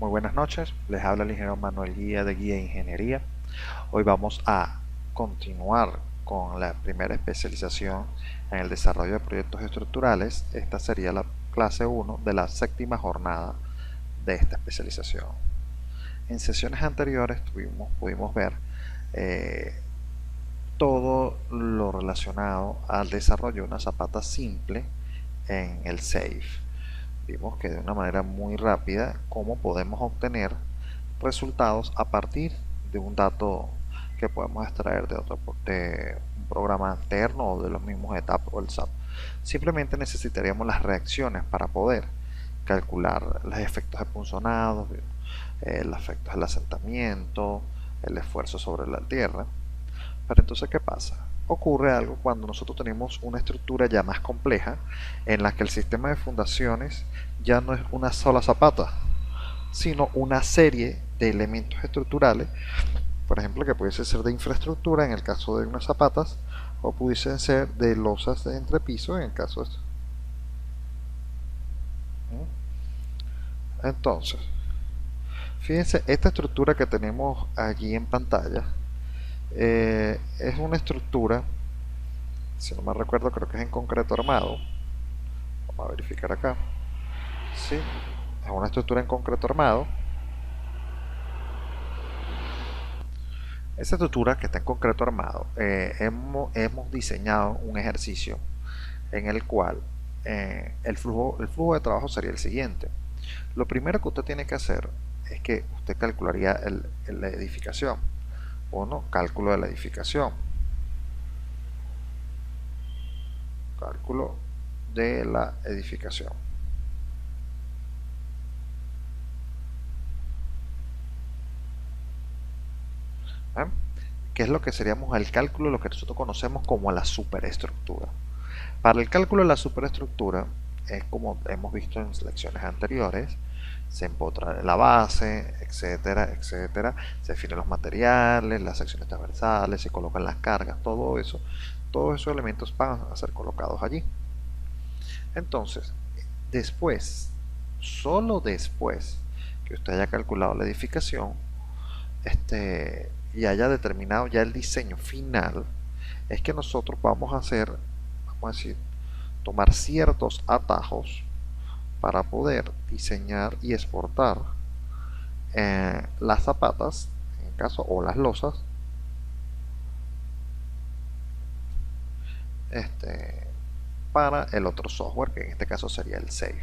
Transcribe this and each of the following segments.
Muy buenas noches, les habla el ingeniero Manuel Guía de Guía Ingeniería. Hoy vamos a continuar con la primera especialización en el desarrollo de proyectos estructurales. Esta sería la clase 1 de la séptima jornada de esta especialización. En sesiones anteriores pudimos ver todo lo relacionado al desarrollo de una zapata simple en el SAFE. Vimos que de una manera muy rápida cómo podemos obtener resultados a partir de un dato que podemos extraer de un programa alterno o de los mismos ETAP o el SAP. Simplemente necesitaríamos las reacciones para poder calcular los efectos de punzonados, los efectos del asentamiento, el esfuerzo sobre la tierra. Pero entonces, ¿qué pasa? Ocurre algo cuando nosotros tenemos una estructura ya más compleja en la que el sistema de fundaciones ya no es una sola zapata, sino una serie de elementos estructurales, por ejemplo, que pudiese ser de infraestructura en el caso de unas zapatas, o pudiesen ser de losas de entrepiso en el caso de esto. Entonces, fíjense, esta estructura que tenemos allí en pantalla es una estructura, si no me recuerdo, creo que es en concreto armado. Vamos a verificar acá. Sí, es una estructura en concreto armado. Esa estructura que está en concreto armado, hemos diseñado un ejercicio en el cual el flujo de trabajo sería el siguiente. Lo primero que usted tiene que hacer es que usted calcularía la edificación. Uno, cálculo de la edificación. Cálculo de la edificación. ¿Eh? Que es lo que seríamos el cálculo de lo que nosotros conocemos como la superestructura. Para el cálculo de la superestructura, es como hemos visto en lecciones anteriores, se empotra la base, etcétera, etcétera, se definen los materiales, las secciones transversales, se colocan las cargas, todos esos elementos van a ser colocados allí. Entonces, después, solo después que usted haya calculado la edificación, y haya determinado ya el diseño final, es que nosotros vamos a hacer, vamos a decir, tomar ciertos atajos para poder diseñar y exportar las zapatas, en el caso, o las losas, para el otro software, que en este caso sería el SAFE.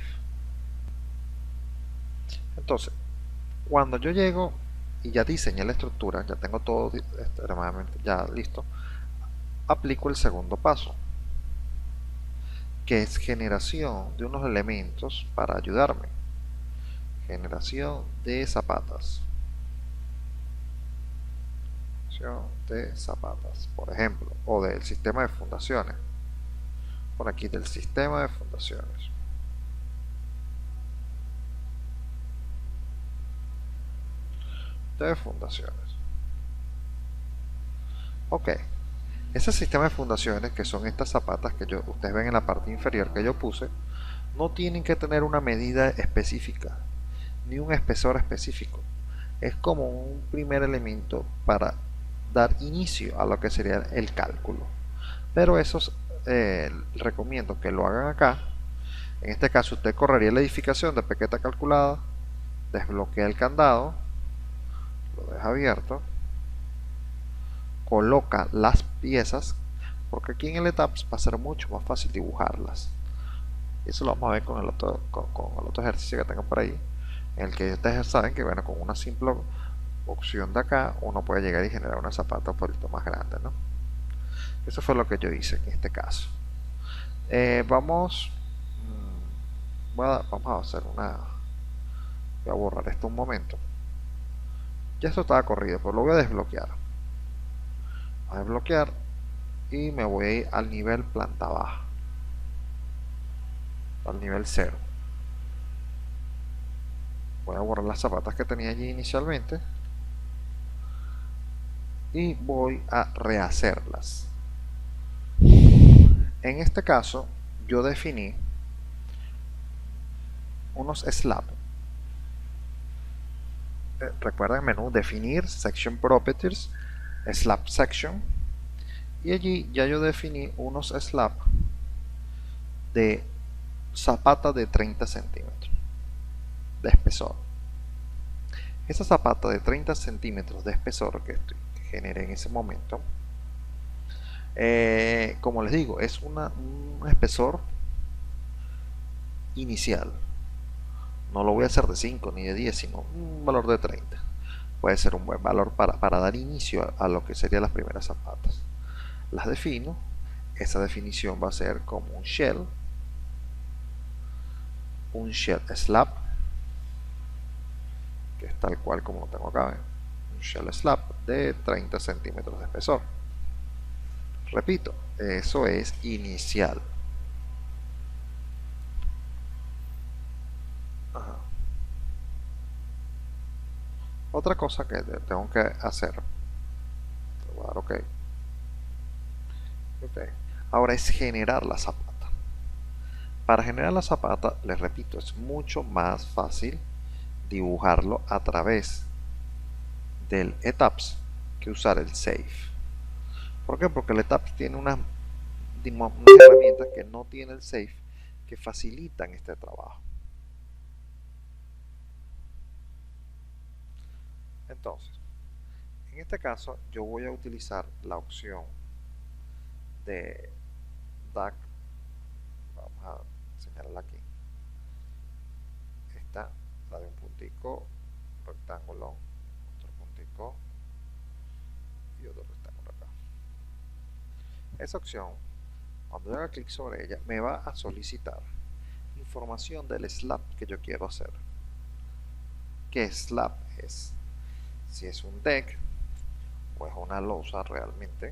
Entonces, cuando yo llego y ya diseñé la estructura, ya tengo todo extremadamente ya listo, aplico el segundo paso, que es generación de unos elementos para ayudarme. Generación de zapatas. De zapatas, por ejemplo, o del sistema de fundaciones. Por aquí del sistema de fundaciones. De fundaciones. Ok. Ese sistema de fundaciones, que son estas zapatas que ustedes ven en la parte inferior que yo puse, no tienen que tener una medida específica, ni un espesor específico. Es como un primer elemento para dar inicio a lo que sería el cálculo. Pero eso recomiendo que lo hagan acá. En este caso usted correría la edificación de pequeta calculada, desbloquea el candado, lo deja abierto, coloca las piezas, porque aquí en el ETAPS va a ser mucho más fácil dibujarlas. Eso lo vamos a ver con el otro ejercicio que tengo por ahí, en el que ustedes saben que bueno, con una simple opción de acá uno puede llegar y generar una zapata un poquito más grande, ¿no? Eso fue lo que yo hice en este caso. Vamos a hacer voy a borrar esto un momento. Ya esto estaba corrido, pero lo voy a desbloquear. Voy a desbloquear y me voy a ir al nivel planta baja, al nivel 0. Voy a borrar las zapatas que tenía allí inicialmente y voy a rehacerlas. En este caso yo definí unos slabs recuerda el menú definir, section properties, slab section, y allí ya yo definí unos slab de zapata de 30 centímetros de espesor. Esa zapata de 30 centímetros de espesor que generé en ese momento, como les digo, es un espesor inicial. No lo voy a hacer de 5 ni de 10, sino un valor de 30. Puede ser un buen valor para dar inicio a lo que serían las primeras zapatas. Las defino. Esa definición va a ser como un shell slab, que es tal cual como lo tengo acá, un shell slab de 30 centímetros de espesor. Repito, eso es inicial. Ajá. Otra cosa que tengo que hacer, voy a dar OK. Ahora es generar la zapata. Para generar la zapata, les repito, es mucho más fácil dibujarlo a través del etaps que usar el save. ¿Por qué? Porque el etaps tiene unas herramientas que no tiene el save que facilitan este trabajo. Entonces, en este caso yo voy a utilizar la opción de DAC. Vamos a señalarla aquí. Esta, la de un puntico, rectángulo, otro puntico y otro rectángulo acá. Esa opción, cuando yo haga clic sobre ella, me va a solicitar información del slab que yo quiero hacer. ¿Qué slab es? Si es un deck o es una losa realmente.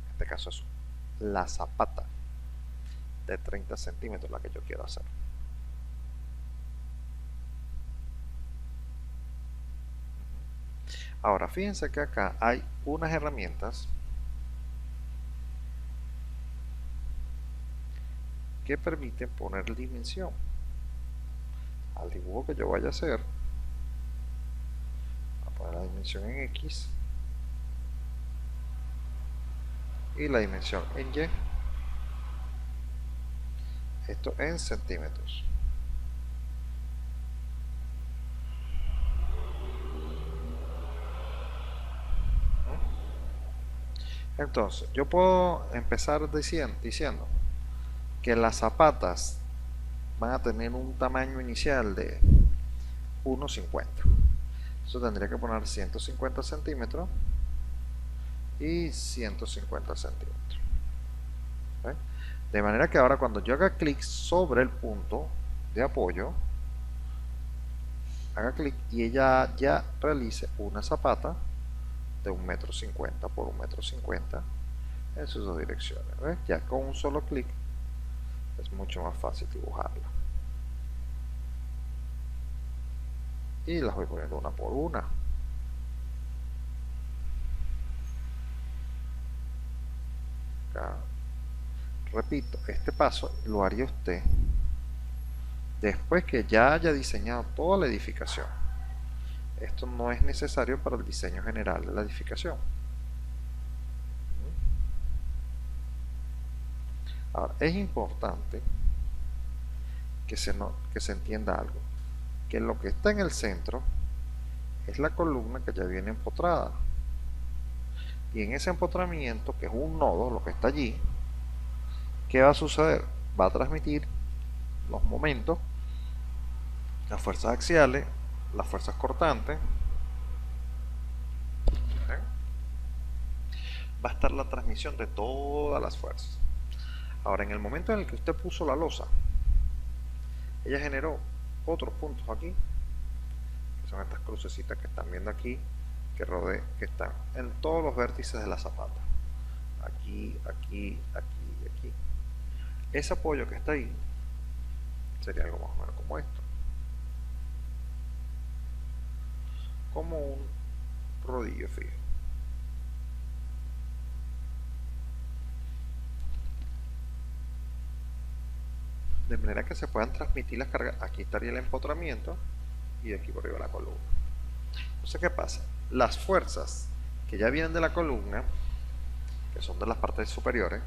En este caso es la zapata de 30 centímetros la que yo quiero hacer. Ahora fíjense que acá hay unas herramientas que permiten poner dimensión al dibujo que yo vaya a hacer. Voy a poner la dimensión en X y la dimensión en Y, esto en centímetros. Entonces yo puedo empezar diciendo que las zapatas van a tener un tamaño inicial de 1,50. Eso tendría que poner 150 centímetros y 150 centímetros. ¿Ven? De manera que ahora cuando yo haga clic sobre el punto de apoyo, haga clic y ella ya realice una zapata de 1,50 m por 1,50 m en sus dos direcciones. ¿Ves? Ya con un solo clic es mucho más fácil dibujarla. Y las voy poniendo una por una. Acá. Repito, este paso lo haría usted después que ya haya diseñado toda la edificación. Esto no es necesario para el diseño general de la edificación. Ahora, es importante que se entienda algo, que lo que está en el centro es la columna que ya viene empotrada, y en ese empotramiento, que es un nodo, lo que está allí, ¿qué va a suceder? Va a transmitir los momentos, las fuerzas axiales, las fuerzas cortantes. Va a estar la transmisión de todas las fuerzas. Ahora, en el momento en el que usted puso la losa, ella generó otros puntos aquí, que son estas crucecitas que están viendo aquí, que están en todos los vértices de la zapata. Aquí, aquí, aquí y aquí. Ese apoyo que está ahí sería algo más o menos como esto. Como un rodillo fijo. de manera que se puedan transmitir las cargas. Aquí estaría el empotramiento y de aquí por arriba la columna. Entonces, ¿qué pasa? Las fuerzas que ya vienen de la columna, que son de las partes superiores,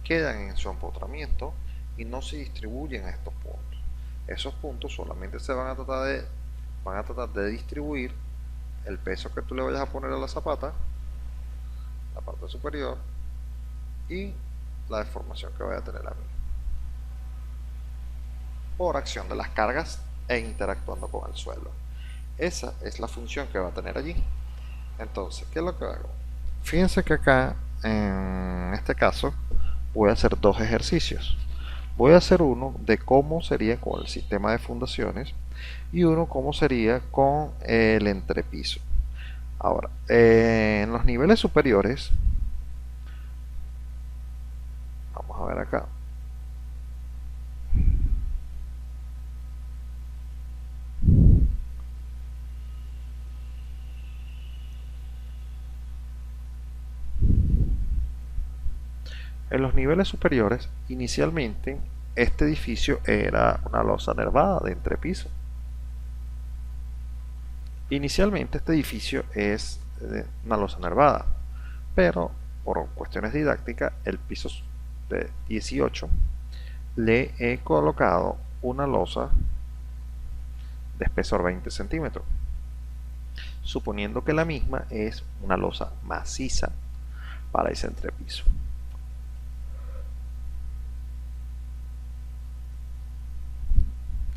quedan en su empotramiento y no se distribuyen a estos puntos. Esos puntos solamente se van a tratar de distribuir el peso que tú le vayas a poner a la zapata, la parte superior, y la deformación que vaya a tener la misma, por acción de las cargas e interactuando con el suelo. Esa es la función que va a tener allí. Entonces, ¿qué es lo que hago? Fíjense que acá, en este caso, voy a hacer dos ejercicios. Voy a hacer uno de cómo sería con el sistema de fundaciones y uno cómo sería con el entrepiso. Ahora, en los niveles superiores, vamos a ver acá. En los niveles superiores, inicialmente, este edificio era una losa nervada de entrepiso. Inicialmente este edificio es una losa nervada, pero por cuestiones didácticas, el piso de 18 le he colocado una losa de espesor 20 centímetros, suponiendo que la misma es una losa maciza para ese entrepiso.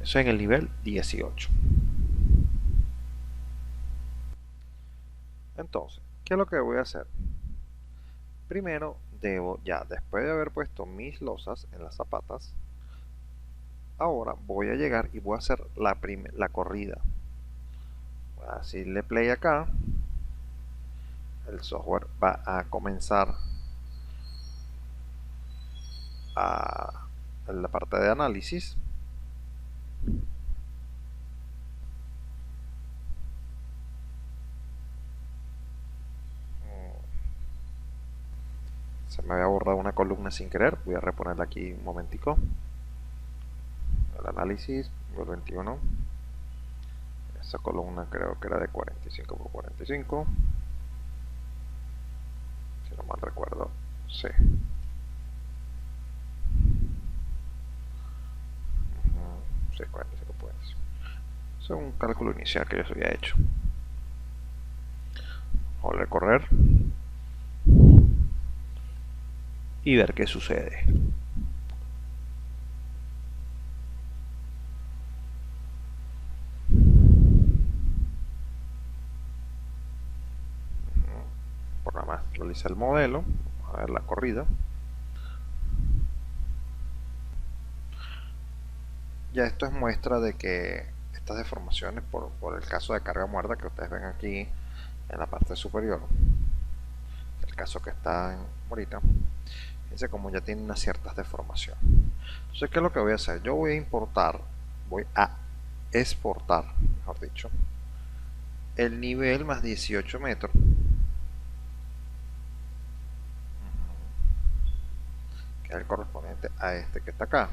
Eso en el nivel 18. Entonces, ¿qué es lo que voy a hacer? Primero debo, ya después de haber puesto mis losas en las zapatas, ahora voy a llegar y voy a hacer la corrida. Voy a decirle play acá. El software va a comenzar en la parte de análisis. Se me había borrado una columna sin querer. Voy a reponerla aquí un momentico. El análisis, nivel 21. Esa columna creo que era de 45 por 45. Si no mal recuerdo. Sí. Sí, 45 por 45. Eso es un cálculo inicial que yo se había hecho. Vamos a recorrer y ver qué sucede. Por nada más realiza el modelo. Vamos a ver la corrida. Ya esto es muestra de que estas deformaciones, por el caso de carga muerta que ustedes ven aquí en la parte superior, el caso que está en ahorita, fíjense como ya tiene unas ciertas deformaciones. Entonces, ¿qué es lo que voy a hacer? Yo voy a exportar, mejor dicho, el nivel más 18 metros, que es el correspondiente a este que está acá.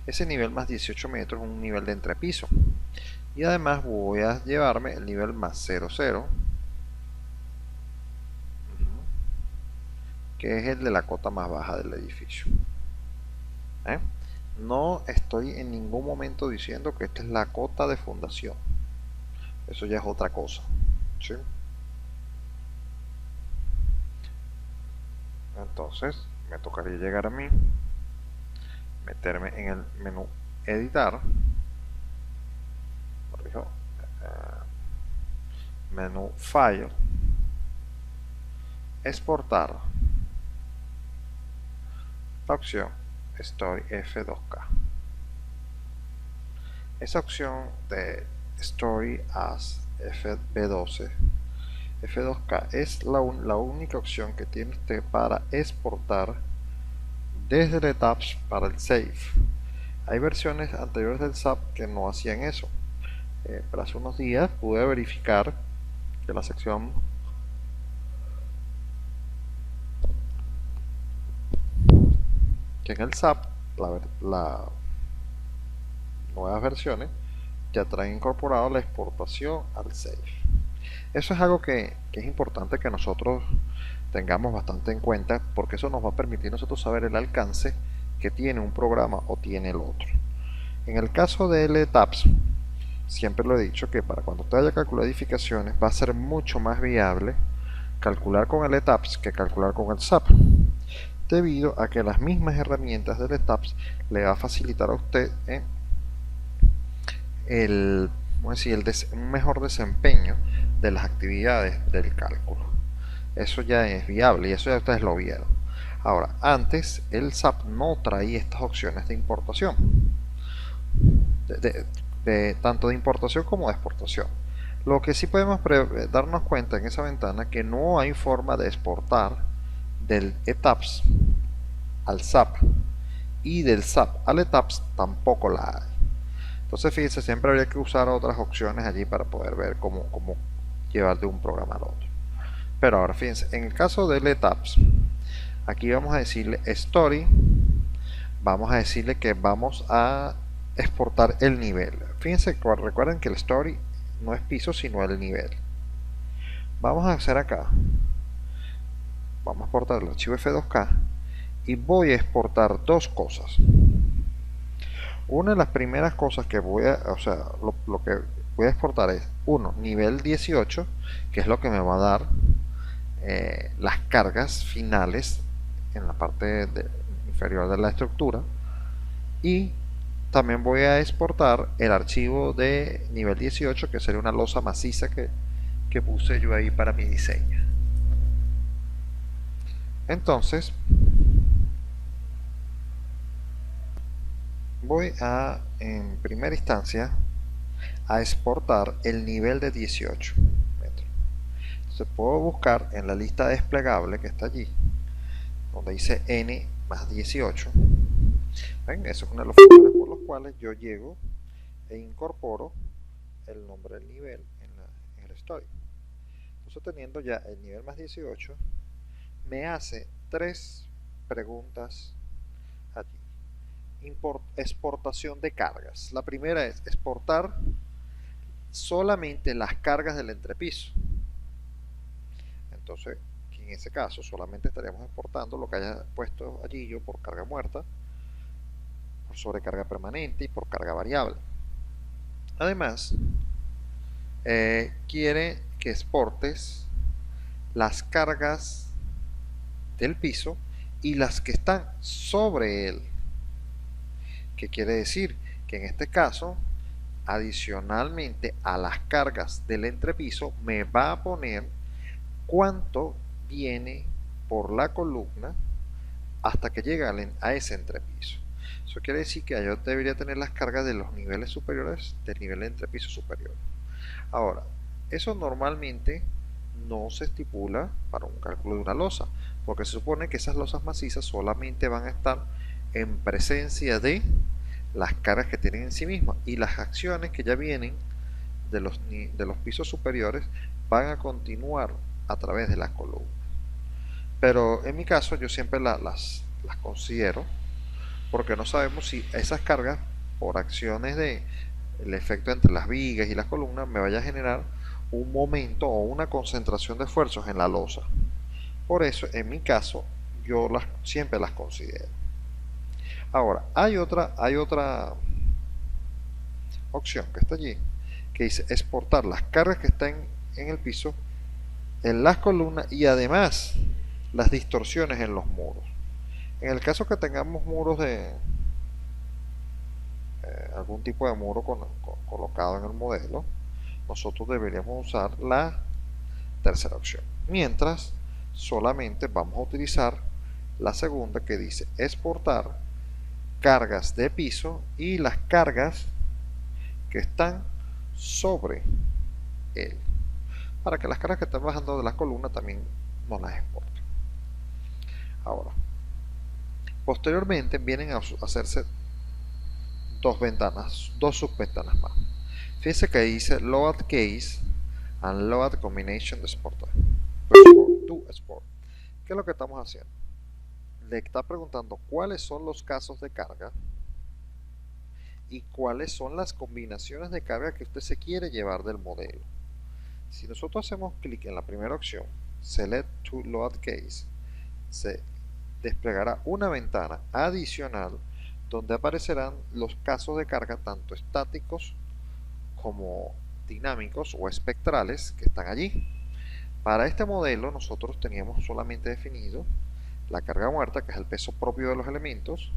Ese nivel más 18 metros es un nivel de entrepiso. Y además voy a llevarme el nivel más 00, que es el de la cota más baja del edificio. No estoy en ningún momento diciendo que esta es la cota de fundación. Eso ya es otra cosa. ¿Sí? Entonces me tocaría llegar a mí, meterme en el menú editar, menú file, exportar la opción Story F2K. Esa opción de Story as FB12 F2K es la única opción que tiene usted para exportar desde el tabs para el save. Hay versiones anteriores del SAP que no hacían eso, pero hace unos días pude verificar que la sección que en el SAP las nuevas versiones ya traen incorporado la exportación al SAFE. Eso es algo que es importante que nosotros tengamos bastante en cuenta, porque eso nos va a permitir nosotros saber el alcance que tiene un programa o tiene el otro. En el caso de LTAPS, siempre lo he dicho que para cuando usted vaya a calcular edificaciones va a ser mucho más viable calcular con el LTAPS que calcular con el SAP, debido a que las mismas herramientas del LTAPS le va a facilitar a usted un mejor desempeño de las actividades del cálculo. Eso ya es viable y eso ya ustedes lo vieron. Ahora, antes el SAP no traía estas opciones de importación, tanto de importación como de exportación. Lo que sí podemos darnos cuenta en esa ventana que no hay forma de exportar del ETAPS al SAP, y del SAP al ETAPS tampoco la hay. Entonces fíjense, siempre habría que usar otras opciones allí para poder ver cómo llevar de un programa al otro. Pero ahora fíjense, en el caso del ETAPS, aquí vamos a decirle Story, vamos a decirle que vamos a exportar el nivel. Fíjense, recuerden que el Story no es piso sino el nivel. Vamos a hacer acá, vamos a exportar el archivo F2K y voy a exportar dos cosas. Una de las primeras cosas que voy a, lo que voy a exportar es, uno, nivel 18, que es lo que me va a dar las cargas finales en la parte inferior de la estructura, y también voy a exportar el archivo de nivel 18, que sería una losa maciza que puse yo ahí para mi diseño. Entonces voy a, en primera instancia, a exportar el nivel de 18 metros. Entonces puedo buscar en la lista desplegable que está allí, donde dice n más 18. ¿Ven? Eso es una de las funciones por las cuales yo llego e incorporo el nombre del nivel en el story. Entonces, teniendo ya el nivel más 18, me hace tres preguntas allí. Exportación de cargas. La primera es exportar solamente las cargas del entrepiso. Entonces, en ese caso solamente estaríamos exportando lo que haya puesto allí yo por carga muerta, por sobrecarga permanente y por carga variable. Además, quiere que exportes las cargas del piso y las que están sobre él. ¿Qué quiere decir? Que en este caso, adicionalmente a las cargas del entrepiso, me va a poner cuánto viene por la columna hasta que llega a ese entrepiso. Eso quiere decir que yo debería tener las cargas de los niveles superiores del nivel de entrepiso superior. Ahora, eso normalmente no se estipula para un cálculo de una losa, porque se supone que esas losas macizas solamente van a estar en presencia de las cargas que tienen en sí mismas, y las acciones que ya vienen de los pisos superiores van a continuar a través de las columnas. Pero en mi caso yo siempre las considero, porque no sabemos si esas cargas, por acciones de el efecto entre las vigas y las columnas, me vaya a generar un momento o una concentración de esfuerzos en la losa. Por eso, en mi caso, yo siempre las considero. Ahora, hay otra opción que está allí, que dice exportar las cargas que están en el piso, en las columnas, y además las distorsiones en los muros. En el caso que tengamos muros de algún tipo de muro colocado en el modelo, nosotros deberíamos usar la tercera opción. Mientras, solamente vamos a utilizar la segunda, que dice exportar cargas de piso y las cargas que están sobre él, para que las cargas que están bajando de la columna también nos las exporten. Ahora, posteriormente vienen a hacerse dos subventanas más. Fíjense que dice load case and load combination de export to export. ¿Qué es lo que estamos haciendo? le está preguntando cuáles son los casos de carga y cuáles son las combinaciones de carga que usted se quiere llevar del modelo. Si nosotros hacemos clic en la primera opción, Select to Load Case, se desplegará una ventana adicional donde aparecerán los casos de carga tanto estáticos como dinámicos o espectrales que están allí. Para este modelo nosotros teníamos solamente definido la carga muerta, que es el peso propio de los elementos,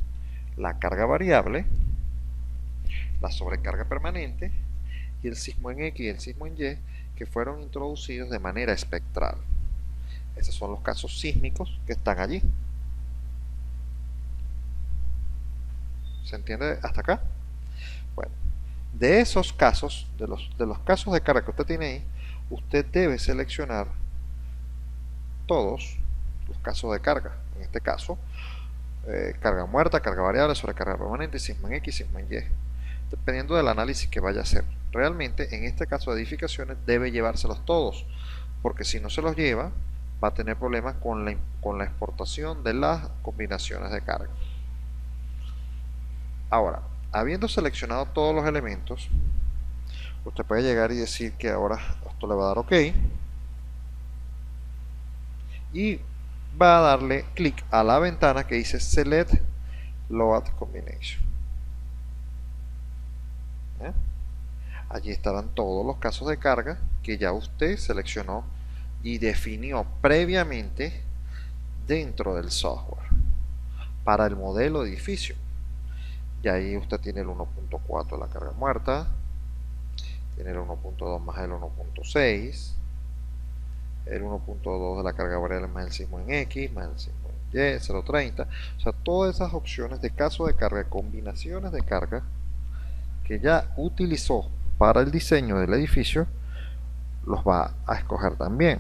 la carga variable, la sobrecarga permanente y el sismo en X y el sismo en Y, que fueron introducidos de manera espectral. Esos son los casos sísmicos que están allí. ¿Se entiende hasta acá? Bueno, de esos casos, de los casos de carga que usted tiene ahí, usted debe seleccionar todos los casos de carga. En este caso, carga muerta, carga variable, sobrecarga permanente, sismo en X, sismo en Y, dependiendo del análisis que vaya a hacer. Realmente, en este caso de edificaciones, debe llevárselos todos, porque si no se los lleva, va a tener problemas con la exportación de las combinaciones de carga. Ahora, habiendo seleccionado todos los elementos, usted puede llegar y decir que ahora esto le va a dar OK y va a darle clic a la ventana que dice Select Load Combination. Allí estarán todos los casos de carga que ya usted seleccionó y definió previamente dentro del software para el modelo de edificio. Y ahí usted tiene el 1.4 de la carga muerta, tiene el 1.2 más el 1.6, el 1.2 de la carga variable más el sismo en X, más el sismo en Y, 0.30. O sea, todas esas opciones de caso de carga, combinaciones de carga que ya utilizó para el diseño del edificio, los va a escoger también.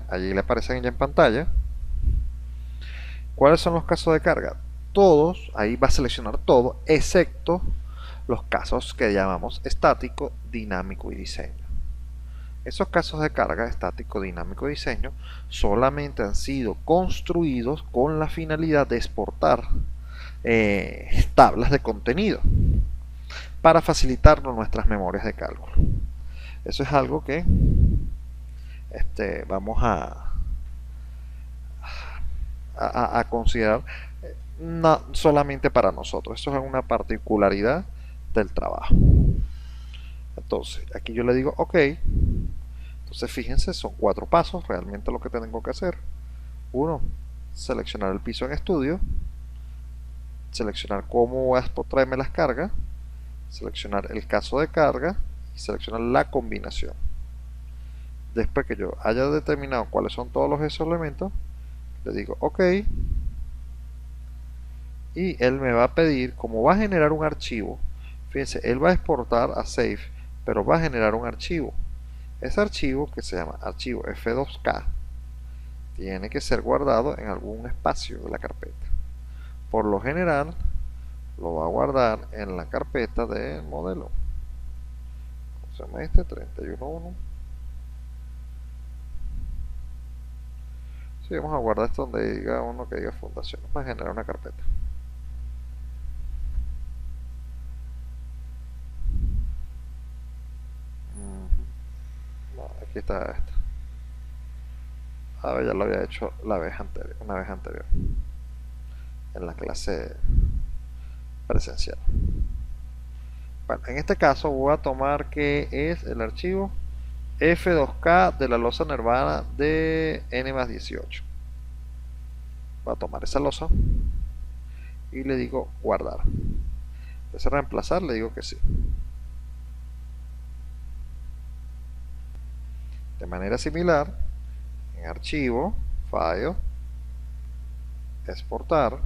Allí le aparecen ya en pantalla. ¿Cuáles son los casos de carga? Todos, ahí va a seleccionar todo, excepto los casos que llamamos estático, dinámico y diseño. Esos casos de carga estático, dinámico y diseño solamente han sido construidos con la finalidad de exportar tablas de contenido para facilitarnos nuestras memorias de cálculo. Eso es algo que vamos a considerar no solamente para nosotros. Eso es una particularidad del trabajo. Entonces, aquí yo le digo OK. Entonces, fíjense, son 4 pasos realmente lo que tengo que hacer. 1, seleccionar el piso en estudio, seleccionar cómo voy a traerme las cargas, seleccionar el caso de carga y seleccionar la combinación. Después que yo haya determinado cuáles son todos esos elementos, le digo OK y él me va a pedir, como va a generar un archivo, fíjense, él va a exportar a Save, pero va a generar un archivo. Ese archivo, que se llama archivo F2K, tiene que ser guardado en algún espacio de la carpeta. Por lo general lo va a guardar en la carpeta del modelo. ¿Cómo se llama este? 31.1. Sí, vamos a guardar esto donde diga uno que diga fundación. Vamos a generar una carpeta. No, aquí está esta. A ver, ya lo había hecho una vez anterior, en la clase presencial. Bueno, en este caso voy a tomar que es el archivo F2K de la losa Nirvana de N+18. Voy a tomar esa losa y le digo guardar. Desde reemplazar le digo que sí. De manera similar, en archivo, file, exportar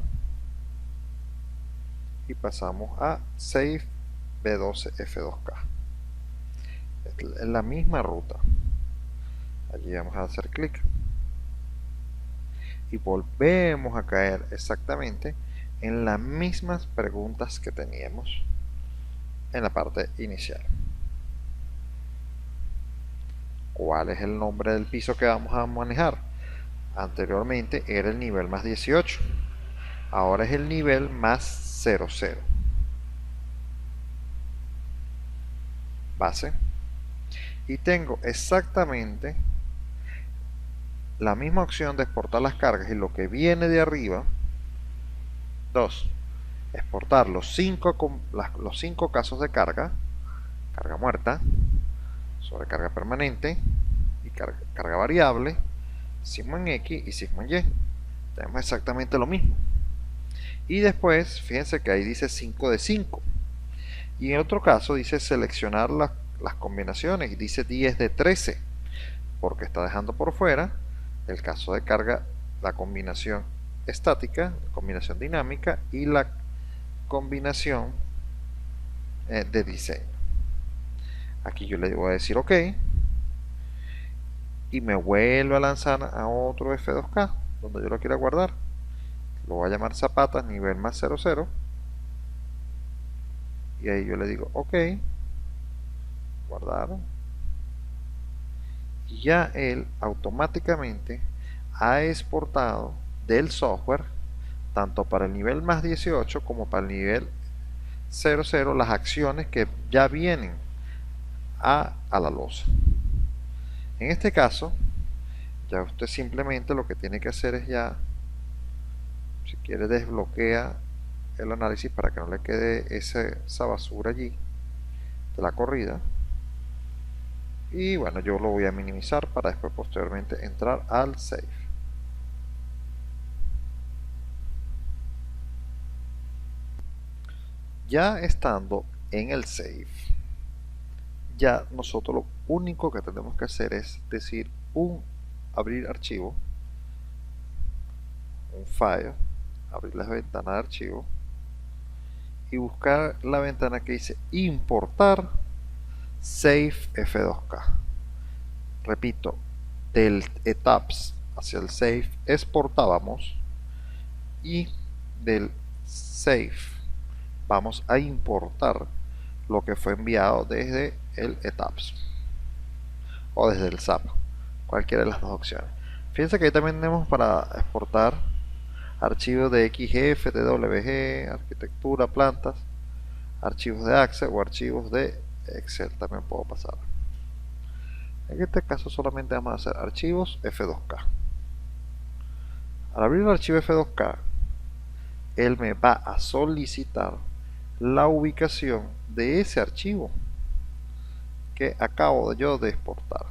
y pasamos a Save B12 F2K. Es la misma ruta. Allí vamos a hacer clic y volvemos a caer exactamente en las mismas preguntas que teníamos en la parte inicial. ¿Cuál es el nombre del piso que vamos a manejar? Anteriormente era el nivel más 18. Ahora es el nivel más 00. Base. Y tengo exactamente la misma opción de exportar las cargas y lo que viene de arriba. 2. Exportar los 5 casos de carga. Carga muerta, sobrecarga permanente y carga variable, sigma en X y sigma en Y. Tenemos exactamente lo mismo. Y después, fíjense que ahí dice 5 de 5. Y en otro caso dice seleccionar las combinaciones y dice 10 de 13, porque está dejando por fuera el caso de carga, la combinación estática, la combinación dinámica y la combinación de diseño. Aquí yo le voy a decir OK y me vuelve a lanzar a otro F2K donde yo lo quiera guardar. Lo voy a llamar zapatas nivel más 00 y ahí yo le digo OK, guardar, y ya él automáticamente ha exportado del software tanto para el nivel más 18 como para el nivel 00 las acciones que ya vienen a la losa. En este caso ya usted simplemente lo que tiene que hacer es ya, si quiere, desbloquea el análisis para que no le quede esa basura allí de la corrida. Y bueno, yo lo voy a minimizar para después posteriormente entrar al save. Ya estando en el save, ya nosotros lo único que tenemos que hacer es decir abrir archivo, un file, abrir la ventana de archivo y buscar la ventana que dice importar save f2k. Repito, del etaps hacia el save exportábamos y del save vamos a importar lo que fue enviado desde el etaps o desde el SAP, cualquiera de las dos opciones. Fíjense que ahí también tenemos para exportar archivos de XF, TWG, arquitectura, plantas, archivos de Access o archivos de Excel también puedo pasar. En este caso solamente vamos a hacer archivos F2K. Al abrir el archivo F2K, él me va a solicitar la ubicación de ese archivo que acabo yo de exportar.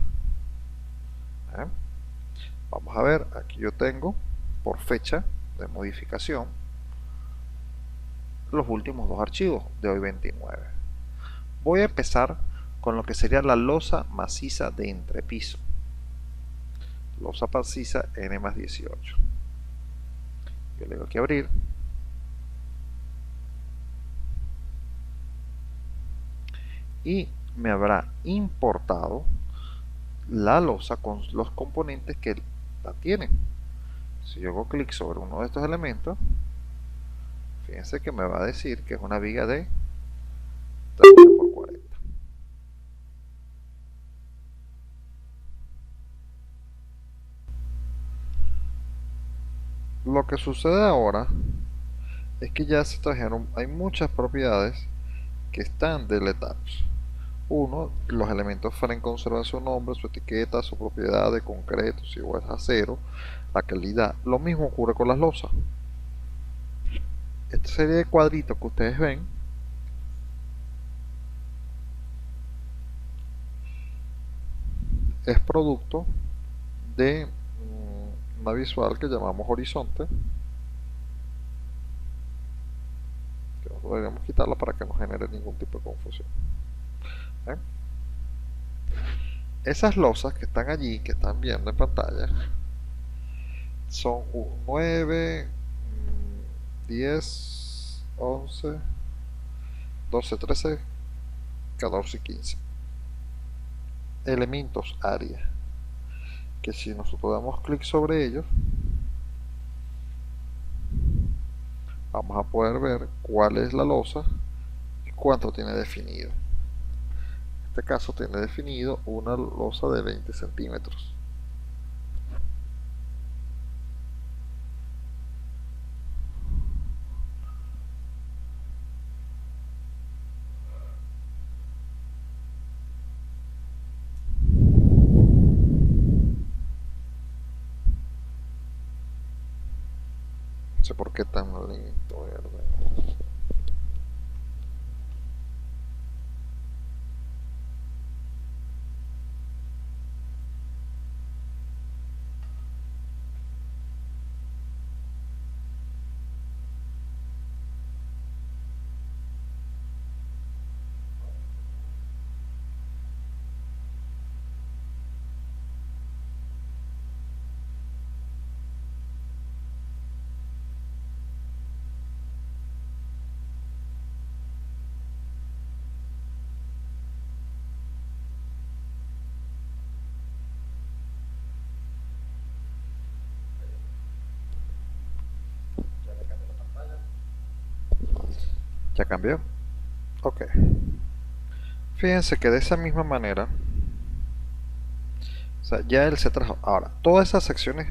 Vamos a ver, aquí yo tengo por fecha de modificación los últimos dos archivos de hoy 29. Voy a empezar con lo que sería la losa maciza de entrepiso, losa maciza N más 18. Yo le digo aquí abrir y me habrá importado la losa con los componentes que la tienen. Si yo hago clic sobre uno de estos elementos, fíjense que me va a decir que es una viga de 30 por 40. Lo que sucede ahora es que ya se trajeron, hay muchas propiedades que están deletados. Uno, los elementos suelen conservar su nombre, su etiqueta, su propiedad de concreto, si igual es a 0, la calidad. Lo mismo ocurre con las losas. Esta serie de cuadritos que ustedes ven es producto de una visual que llamamos horizonte, que nosotros deberíamos quitarla para que no genere ningún tipo de confusión. Esas losas que están allí, que están viendo en pantalla, son 9, 10, 11, 12, 13, 14 y 15 elementos área, que si nosotros damos clic sobre ellos vamos a poder ver cuál es la losa y cuánto tiene definido. este caso tiene definido una losa de 20 centímetros. No sé por qué tan lento, ¿verdad? ¿Ya cambió? Ok. Fíjense que de esa misma manera, o sea, ya él se trajo. Ahora, todas esas secciones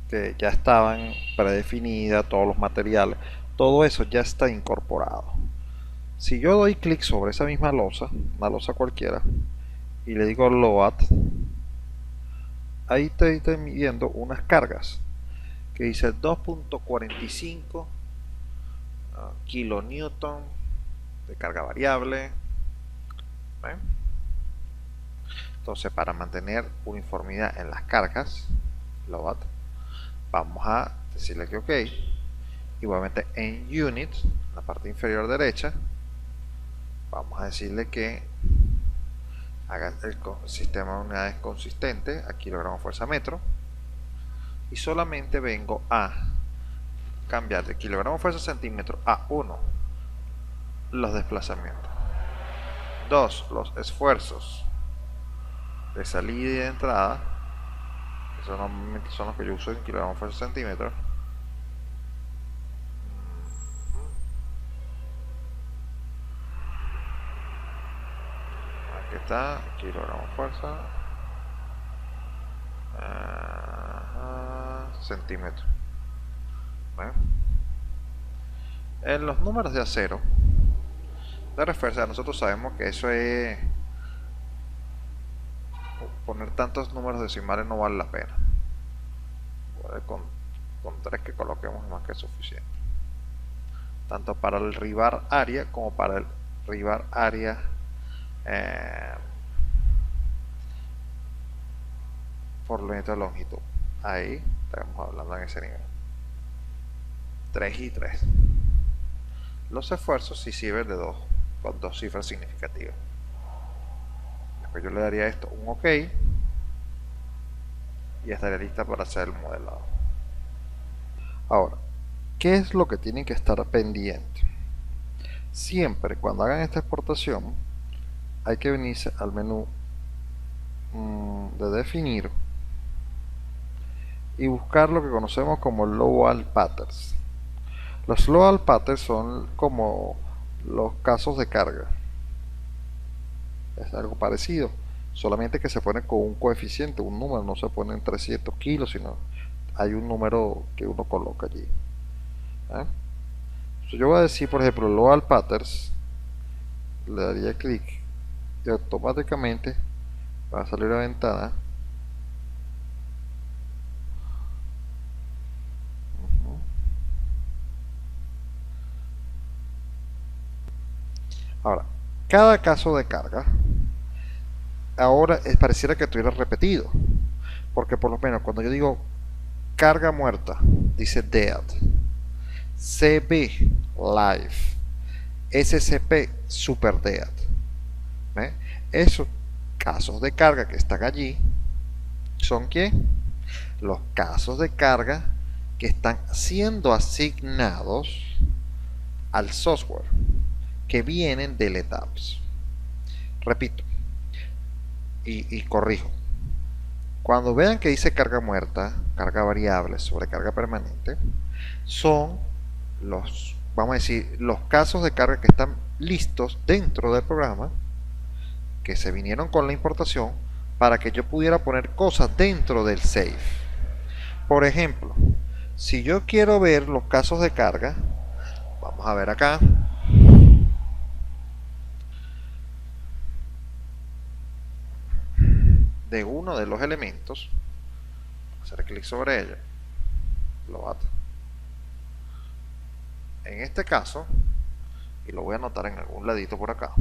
que ya estaban predefinidas, todos los materiales, todo eso ya está incorporado. Si yo doy clic sobre esa misma losa, una losa cualquiera, y le digo load, ahí estoy midiendo unas cargas que dice 2.45 kilonewton de carga variable. ¿Ven? Entonces, para mantener uniformidad en las cargas, load, vamos a decirle que ok. Igualmente en units, en la parte inferior derecha, vamos a decirle que haga el sistema de unidades consistente a kilogramo fuerza metro, y solamente vengo a cambiar de kilogramo fuerza centímetro a 1 los desplazamientos, 2 los esfuerzos de salida y de entrada, que normalmente son los que yo uso en kilogramo fuerza centímetro. Aquí está, kilogramo fuerza centímetro. ¿Ven? En los números de acero de referencia, nosotros sabemos que eso es poner tantos números decimales, no vale la pena. Con 3 que coloquemos es más que suficiente, tanto para el ribar área como para el ribar área por unidad de longitud. Ahí estamos hablando en ese nivel, 3 y 3. Los esfuerzos sí sirven de 2, con 2 cifras significativas. Después yo le daría a esto un OK y estaría lista para hacer el modelado. Ahora, ¿qué es lo que tienen que estar pendiente? Siempre cuando hagan esta exportación hay que venirse al menú de definir y buscar lo que conocemos como load patterns. Los load patterns son como los casos de carga, es algo parecido, solamente que se pone con un coeficiente, un número, no se pone en 300 kilos, sino hay un número que uno coloca allí. Entonces yo voy a decir, por ejemplo, load patterns, le daría clic y automáticamente va a salir la ventana. Ahora, cada caso de carga ahora pareciera que estuviera repetido, porque por lo menos cuando yo digo carga muerta, dice dead, CB live, SCP super dead. Esos casos de carga que están allí son ¿qué? Los casos de carga que están siendo asignados al software, que vienen del ETABS. Repito y corrijo. Cuando vean que dice carga muerta, carga variable, sobrecarga permanente, son los, vamos a decir, los casos de carga que están listos dentro del programa que se vinieron con la importación para que yo pudiera poner cosas dentro del save. Por ejemplo, si yo quiero ver los casos de carga, vamos a ver acá. De uno de los elementos, hacer clic sobre ello, lo ato. En este caso, y lo voy a anotar en algún ladito por acá,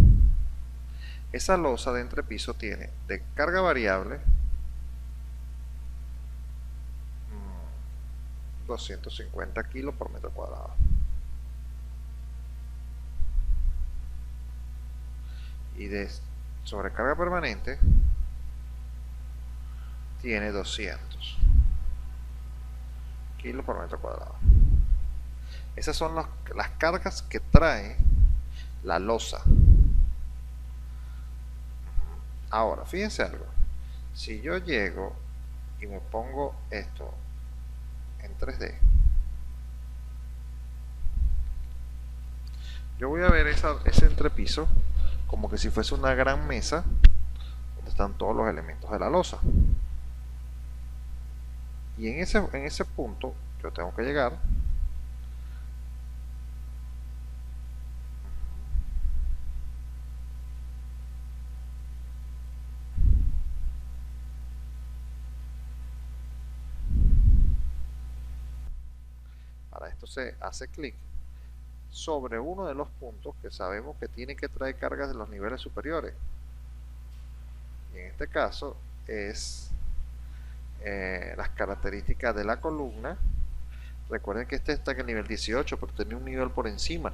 esa losa de entrepiso tiene de carga variable 250 kilos por metro cuadrado. Y de sobrecarga permanente tiene 200 kilos por metro cuadrado. Esas son las cargas que trae la losa. Ahora, fíjense algo. Si yo llego y me pongo esto en 3D, yo voy a ver ese entrepiso como que si fuese una gran mesa donde están todos los elementos de la losa. Y en ese punto yo tengo que llegar para esto se hace clic sobre uno de los puntos que sabemos que tiene que traer cargas de los niveles superiores, y en este caso es las características de la columna. Recuerden que este está en el nivel 18, pero tiene un nivel por encima.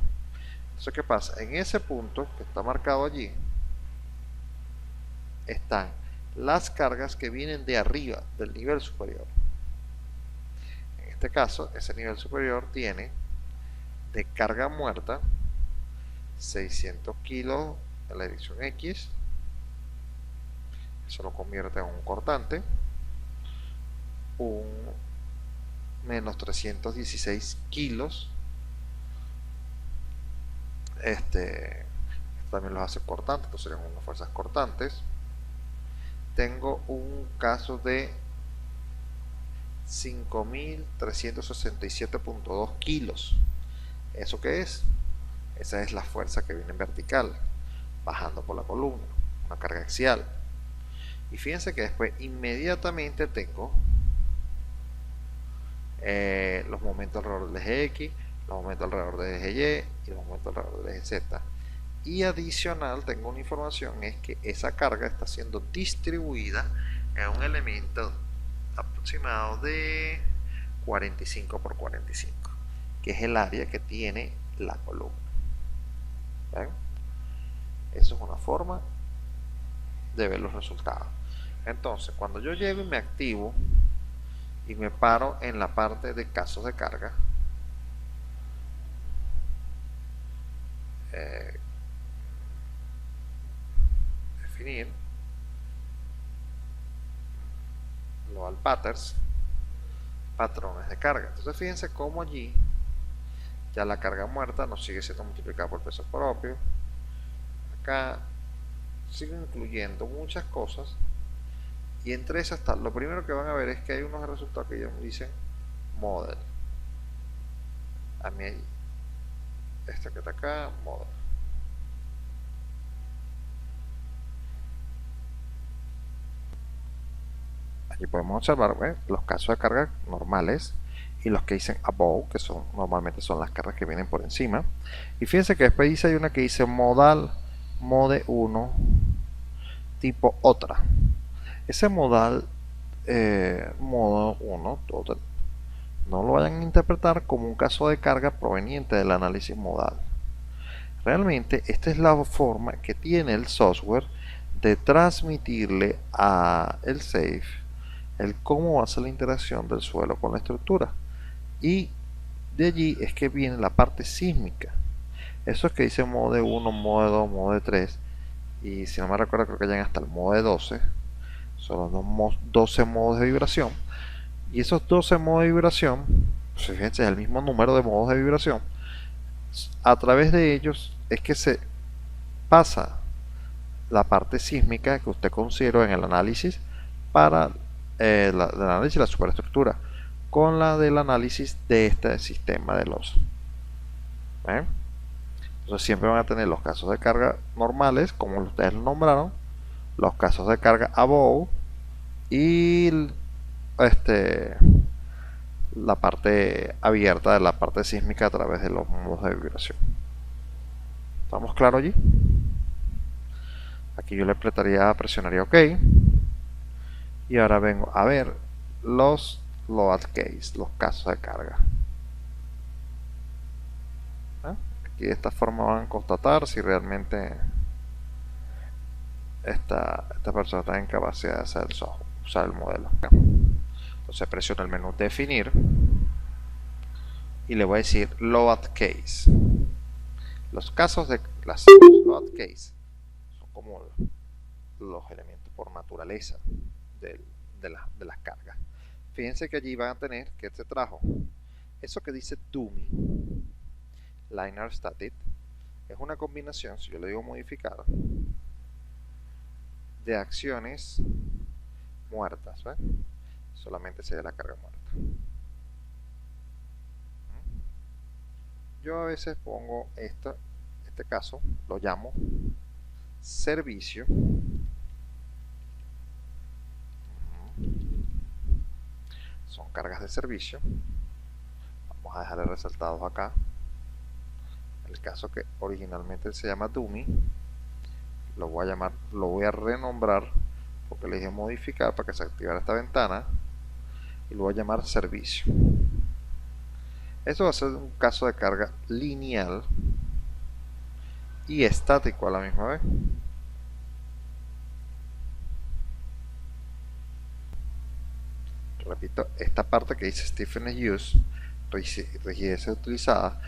Entonces, ¿qué pasa? En ese punto que está marcado allí están las cargas que vienen de arriba del nivel superior. En este caso, ese nivel superior tiene de carga muerta 600 kilos en la dirección X. Eso lo convierte en un cortante. Un menos 316 kilos. También los hace cortantes, entonces serían unas fuerzas cortantes. Tengo un caso de 5.367.2 kilos. ¿Eso qué es? Esa es la fuerza que viene en vertical, bajando por la columna, una carga axial. Y fíjense que después inmediatamente tengo los momentos alrededor del eje X, los momentos alrededor del eje Y y los momentos alrededor del eje Z. Y adicional tengo una información, es que esa carga está siendo distribuida en un elemento aproximado de 45 por 45, que es el área que tiene la columna. ¿Ven? Eso es una forma de ver los resultados. Entonces, cuando yo llego y me activo y me paro en la parte de casos de carga, definir global patterns, patrones de carga. Entonces fíjense cómo allí ya la carga muerta nos sigue siendo multiplicada por peso propio. Acá sigo incluyendo muchas cosas, y entre esas está, lo primero que van a ver es que hay unos resultados que ya me dicen model. A mí hay esta que está acá, model. Aquí podemos observar los casos de carga normales y los que dicen above, que son normalmente son las cargas que vienen por encima. Y fíjense que después dice, hay una que dice modal mode 1 tipo otra. Ese modal modo 1 no lo vayan a interpretar como un caso de carga proveniente del análisis modal. Realmente esta es la forma que tiene el software de transmitirle a el SAFE el cómo va a ser la interacción del suelo con la estructura, y de allí es que viene la parte sísmica. Eso es que dice modo 1, modo 2, modo 3, y si no me recuerdo creo que llegan hasta el modo 12. Son los 12 modos de vibración, y esos 12 modos de vibración, pues fíjense, es el mismo número de modos de vibración. A través de ellos es que se pasa la parte sísmica que usted consideró en el análisis para el análisis de la superestructura con la del análisis de este sistema de los. ¿Ven? Entonces siempre van a tener los casos de carga normales, como ustedes lo nombraron, los casos de carga above y la parte abierta de la parte sísmica a través de los modos de vibración. ¿Estamos claros allí? Aquí yo le presionaría OK. Y ahora vengo a ver los load case, los casos de carga. Aquí de esta forma van a constatar si realmente esta persona está en capacidad de hacer usar el modelo. Entonces presiono el menú definir y le voy a decir load case. Los casos de los load case son como los elementos por naturaleza de las cargas. Fíjense que allí van a tener que se trajo eso que dice dummy linear static, es una combinación, si yo le digo modificar, de acciones muertas, ¿ves? Solamente sería la carga muerta. Yo a veces pongo este caso, lo llamo servicio. Son cargas de servicio. Vamos a dejarle resaltados acá. El caso que originalmente se llama dummy, lo voy a renombrar porque le dije modificar para que se activara esta ventana y lo voy a llamar servicio. Eso va a ser un caso de carga lineal y estático a la misma vez. Repito, esta parte que dice stiffness use, rigidez utilizada,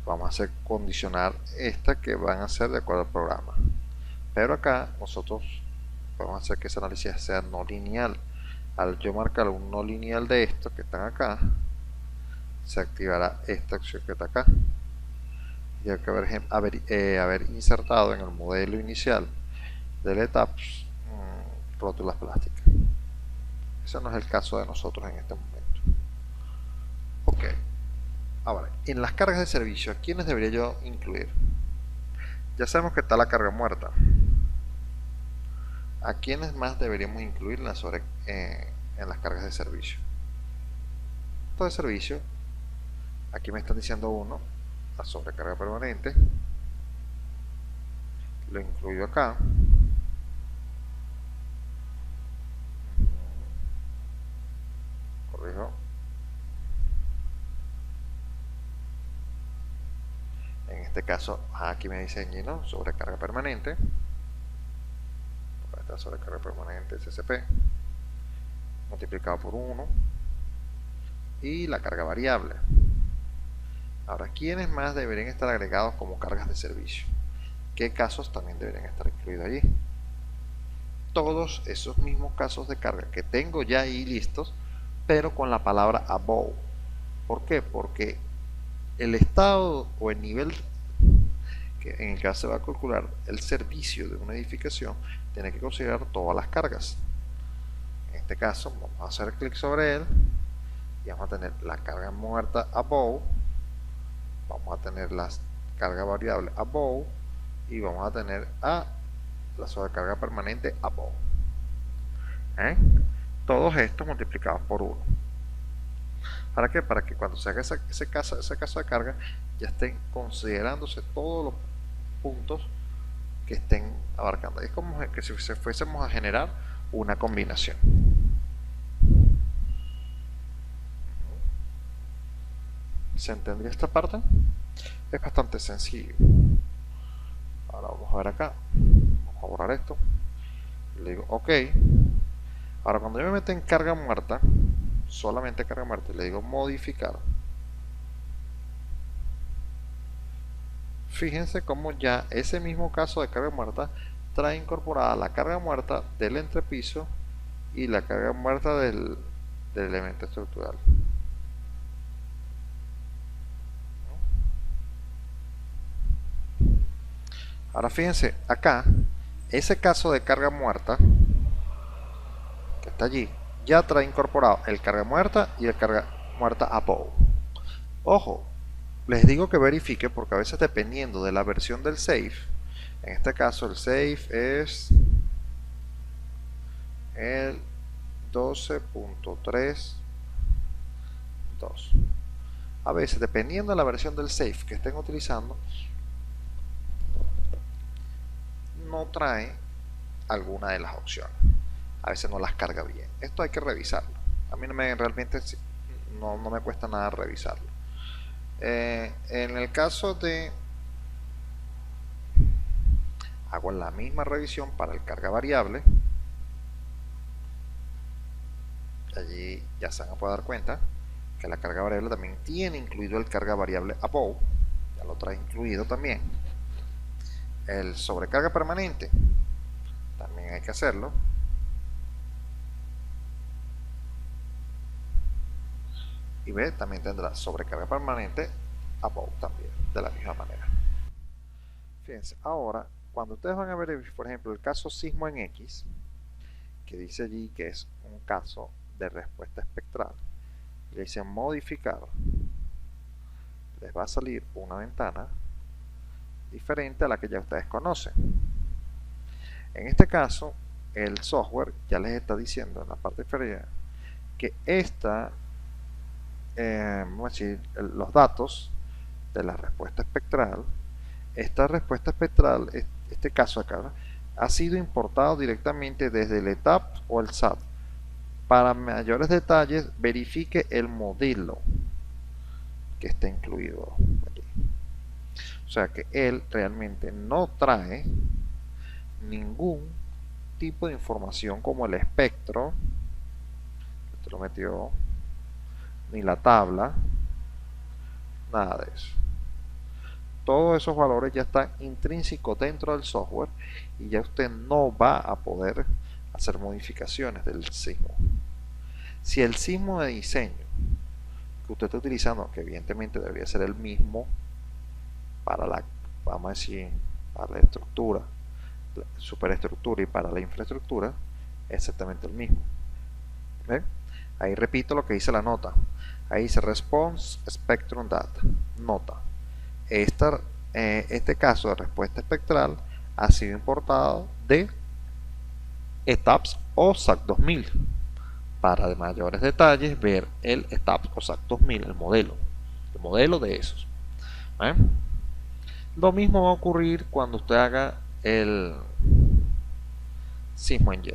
vamos a condicionar esta que van a ser de acuerdo al programa. Pero acá nosotros vamos a hacer que ese análisis sea no lineal. Al yo marcar un no lineal de estos que están acá, se activará esta acción que está acá. Y hay que haber insertado en el modelo inicial del ETAPS rótulas plásticas. Ese no es el caso de nosotros en este momento. Ok. Ahora, en las cargas de servicio, ¿a quiénes debería yo incluir? Ya sabemos que está la carga muerta. ¿A quiénes más deberíamos incluir en las cargas de servicio? Esto de servicio, aquí me están diciendo uno, la sobrecarga permanente. Lo incluyo acá. Corrijo. En este caso, aquí me dice ¿no? Sobrecarga permanente. Esta sobrecarga permanente SCP multiplicado por 1 y la carga variable. Ahora, ¿quiénes más deberían estar agregados como cargas de servicio? ¿Qué casos también deberían estar incluidos allí? Todos esos mismos casos de carga que tengo ya ahí listos, pero con la palabra above. ¿Por qué? Porque el estado o el nivel que en el que se va a calcular el servicio de una edificación tiene que considerar todas las cargas. En este caso vamos a hacer clic sobre él y vamos a tener la carga muerta above, vamos a tener la carga variable above y vamos a tener la sobrecarga permanente above. Todos estos multiplicados por 1. ¿Para qué? Para que cuando se haga ese caso de carga ya estén considerándose todos los puntos que estén abarcando. Es como que si fuésemos a generar una combinación. ¿Se entendió esta parte? Es bastante sencillo. Ahora vamos a ver acá. Vamos a borrar esto. Le digo OK. Ahora cuando yo me meto en carga muerta, solamente carga muerta, le digo modificar. Fíjense cómo ya ese mismo caso de carga muerta trae incorporada la carga muerta del entrepiso y la carga muerta del elemento estructural. Ahora fíjense, acá, ese caso de carga muerta, que está allí, ya trae incorporado el carga muerta y el carga muerta above. Ojo, les digo que verifique porque a veces dependiendo de la versión del safe, en este caso el safe es el 12.3.2. A veces dependiendo de la versión del safe que estén utilizando, no trae alguna de las opciones. A veces no las carga bien. Esto hay que revisarlo. A mí realmente no me cuesta nada revisarlo. En el caso de hago la misma revisión para el carga variable, allí ya se van a poder dar cuenta que la carga variable también tiene incluido el carga variable above, ya lo trae incluido también. El sobrecarga permanente también hay que hacerlo, y B también tendrá sobrecarga permanente above también de la misma manera. Fíjense, ahora cuando ustedes van a ver, por ejemplo, el caso sismo en X, que dice allí que es un caso de respuesta espectral, le dicen modificar, les va a salir una ventana diferente a la que ya ustedes conocen. En este caso, el software ya les está diciendo en la parte inferior que vamos a decir, los datos de la respuesta espectral, esta respuesta espectral, este caso acá, ha sido importado directamente desde el ETAP o el SAT. Para mayores detalles, verifique el modelo que está incluido aquí. O sea que él realmente no trae ningún tipo de información como el espectro, que lo metió, ni la tabla, nada de eso. Todos esos valores ya están intrínsecos dentro del software y ya usted no va a poder hacer modificaciones del sismo. Si el sismo de diseño que usted está utilizando, que evidentemente debería ser el mismo para la, vamos a decir, para la estructura, la superestructura y para la infraestructura, es exactamente el mismo. ¿Ven? Ahí repito lo que dice la nota. Ahí dice Response Spectrum Data. Nota. Este caso de respuesta espectral ha sido importado de ETAPS o SAC 2000. Para mayores detalles, ver el ETAPS o SAC 2000, el modelo de esos. ¿Eh? Lo mismo va a ocurrir cuando usted haga el sismo en Y.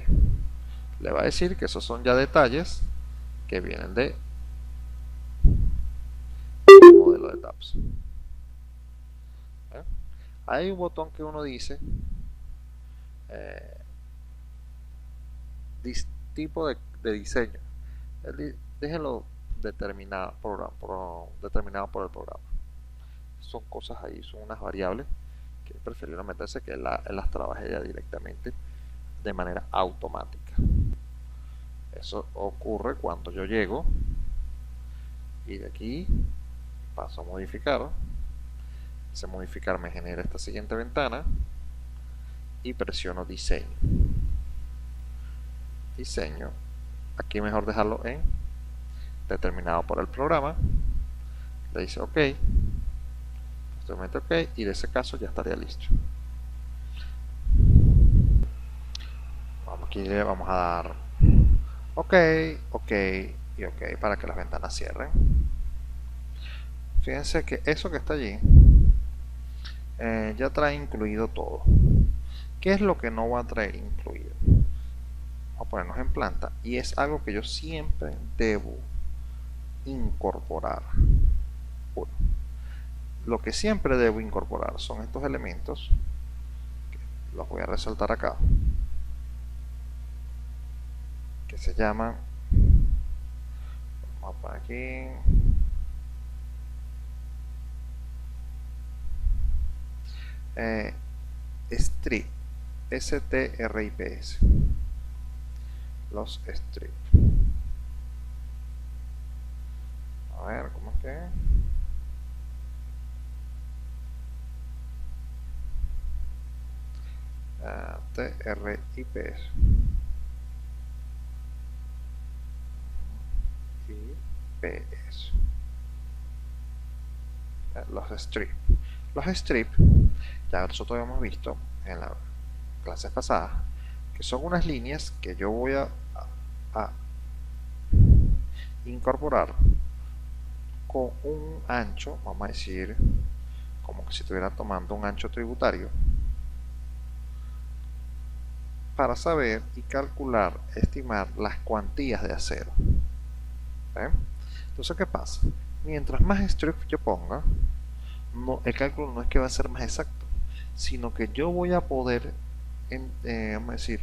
Le va a decir que esos son ya detalles que vienen de el modelo de ETAPS. ¿Eh? Hay un botón que uno dice tipo de diseño. Déjenlo determinado determinado por el programa. Son cosas ahí, son unas variables que prefirieron meterse que él las trabaje ya directamente de manera automática. Eso ocurre cuando yo llego y de aquí paso a modificar. Ese modificar me genera esta siguiente ventana y presiono diseño. Diseño, aquí mejor dejarlo en determinado por el programa. Le dice OK, posteriormente OK, y de ese caso ya estaría listo. Aquí le vamos a dar OK, OK y OK para que las ventanas cierren. Fíjense que eso que está allí ya trae incluido todo. ¿Qué es lo que no va a traer incluido? Vamos a ponernos en planta, y es algo que yo siempre debo incorporar. Uno, lo que siempre debo incorporar son estos elementos, que los voy a resaltar acá, que se llaman, vamos a poner aquí, strip, STRIPS, los strip. A ver, ¿cómo es que? TRIPs. IPS. Los strips. Los strips, ya nosotros hemos visto en las clases pasadas, que son unas líneas que yo voy a incorporar con un ancho, vamos a decir, como que si estuviera tomando un ancho tributario, para saber y calcular, estimar las cuantías de acero. Entonces, ¿qué pasa? Mientras más strips yo ponga, el cálculo no es que va a ser más exacto, sino que yo voy a poder, vamos a decir,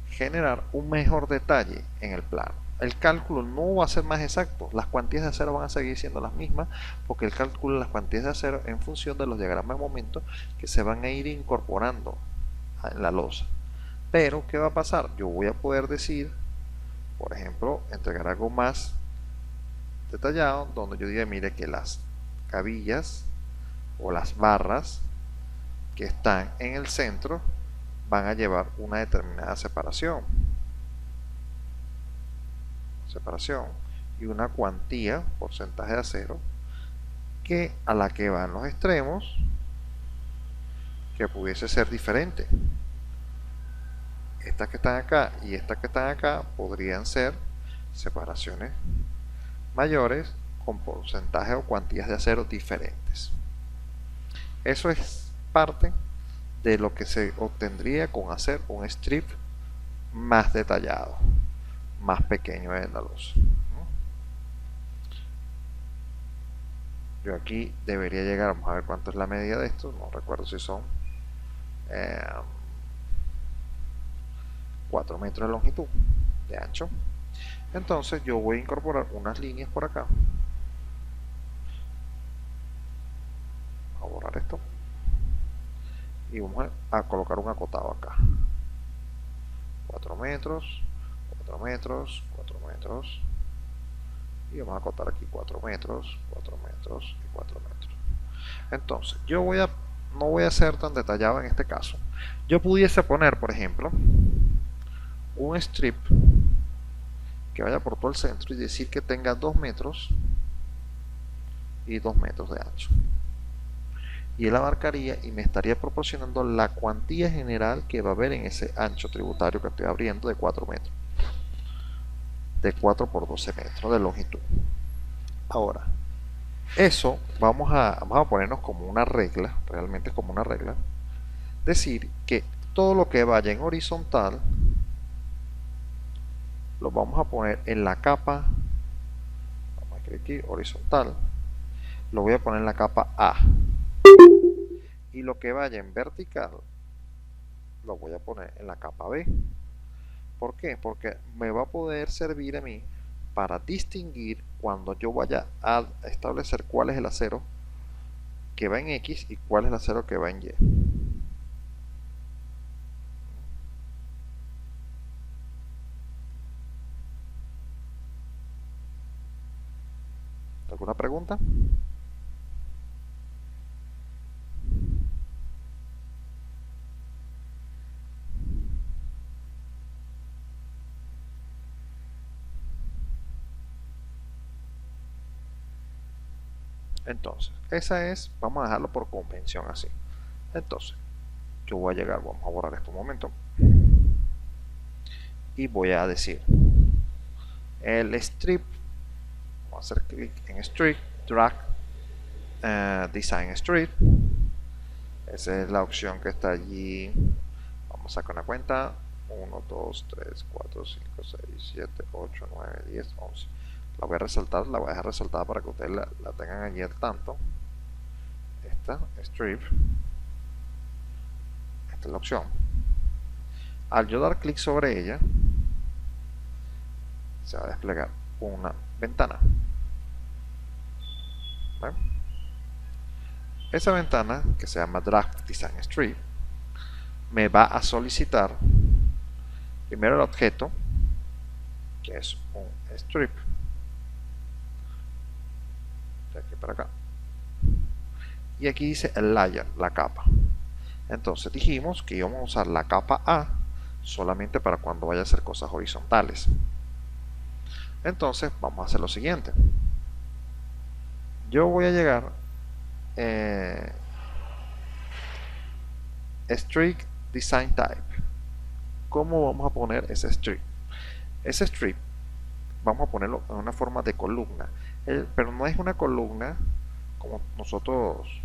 generar un mejor detalle en el plano. El cálculo no va a ser más exacto, las cuantías de acero van a seguir siendo las mismas, porque el cálculo de las cuantías de acero en función de los diagramas de momento que se van a ir incorporando en la losa. Pero, ¿qué va a pasar? Yo voy a poder decir, por ejemplo, entregar algo más detallado, donde yo diga, mire que las cabillas o las barras que están en el centro van a llevar una determinada separación y una cuantía, porcentaje de acero, que a la que van los extremos, que pudiese ser diferente. Estas que están acá y estas que están acá podrían ser separaciones mayores con porcentaje o cuantías de acero diferentes. Eso es parte de lo que se obtendría con hacer un strip más detallado, más pequeño en la luz. Yo aquí debería llegar, vamos a ver cuánto es la medida de esto, no recuerdo si son 4 metros de longitud, de ancho. Entonces yo voy a incorporar unas líneas por acá. Voy a borrar esto. Y vamos a colocar un acotado acá. 4 metros, 4 metros, 4 metros. Y vamos a acotar aquí 4 metros, 4 metros y 4 metros. Entonces, yo no voy a ser tan detallado en este caso. Yo pudiese poner, por ejemplo, un strip que vaya por todo el centro y decir que tenga 2 metros y 2 metros de ancho. Y él abarcaría y me estaría proporcionando la cuantía general que va a haber en ese ancho tributario que estoy abriendo de 4 metros. De 4 por 12 metros de longitud. Ahora, eso vamos a ponernos como una regla, realmente como una regla, decir que todo lo que vaya en horizontal lo vamos a poner en la capa, vamos a escribir aquí, horizontal, lo voy a poner en la capa A. Y lo que vaya en vertical lo voy a poner en la capa B. ¿Por qué? Porque me va a poder servir a mí para distinguir cuando yo vaya a establecer cuál es el acero que va en X y cuál es el acero que va en Y. ¿Alguna pregunta? Entonces, esa es, vamos a dejarlo por convención así. Entonces, yo voy a llegar, vamos a borrar esto un momento. Y voy a decir, el strip, vamos a hacer clic en strip, drag, design strip. Esa es la opción que está allí. Vamos a sacar una cuenta. 1, 2, 3, 4, 5, 6, 7, 8, 9, 10, 11. La voy a resaltar, la voy a dejar resaltada para que ustedes la tengan allí al tanto. Esta, strip. Esta es la opción. Al yo dar clic sobre ella, se va a desplegar una ventana. ¿Ven? Esa ventana, que se llama Draft Design Strip, me va a solicitar primero el objeto, que es un strip, de aquí para acá, y aquí dice el layer, la capa. Entonces dijimos que íbamos a usar la capa A solamente para cuando vaya a hacer cosas horizontales. Entonces vamos a hacer lo siguiente. Yo voy a llegar Streak Design Type. ¿Cómo vamos a poner ese strip? Ese strip vamos a ponerlo en una forma de columna, pero no es una columna como nosotros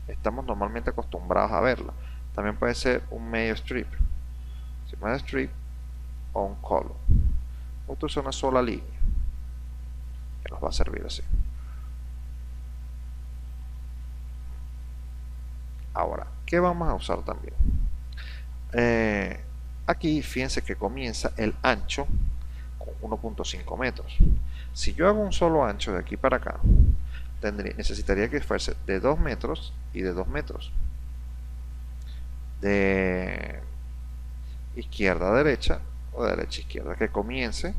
estamos normalmente acostumbrados a verla. También puede ser un medio strip, si medio strip o un column. Esto es una sola línea que nos va a servir así. Ahora, ¿qué vamos a usar también? Aquí fíjense que comienza el ancho con 1.5 metros. Si yo hago un solo ancho de aquí para acá, necesitaría que fuese de 2 metros y de 2 metros. De izquierda a derecha o de derecha a izquierda, que comience,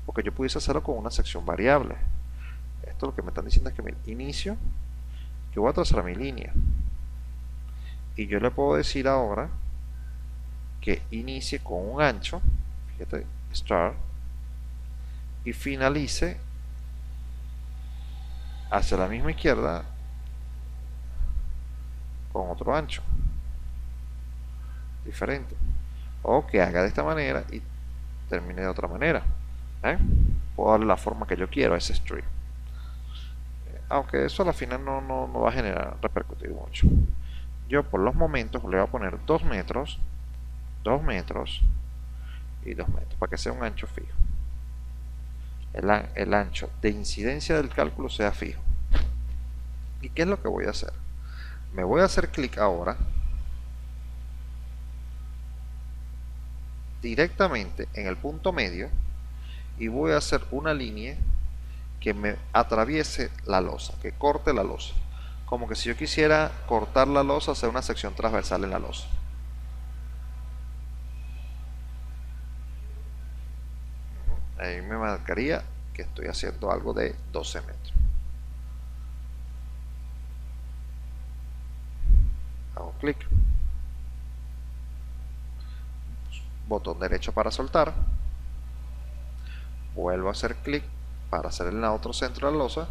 porque yo pudiese hacerlo con una sección variable. Esto lo que me están diciendo es que mi inicio, yo voy a trazar mi línea. Y yo le puedo decir ahora que inicie con un ancho, fíjate, start, y finalice hacia la misma izquierda con otro ancho diferente, o que haga de esta manera y termine de otra manera. Puedo darle la forma que yo quiero a ese strip, aunque eso a la final no va a generar repercutir mucho. Yo por los momentos le voy a poner 2 metros, 2 metros y 2 metros para que sea un ancho fijo. El ancho de incidencia del cálculo sea fijo. ¿Y qué es lo que voy a hacer? Me voy a hacer clic ahora directamente en el punto medio y voy a hacer una línea que me atraviese la losa, que corte la losa, como que si yo quisiera cortar la losa, hacer una sección transversal en la losa. Ahí me marcaría que estoy haciendo algo de 12 metros. Hago clic, botón derecho para soltar, vuelvo a hacer clic para hacer el otro centro de la losa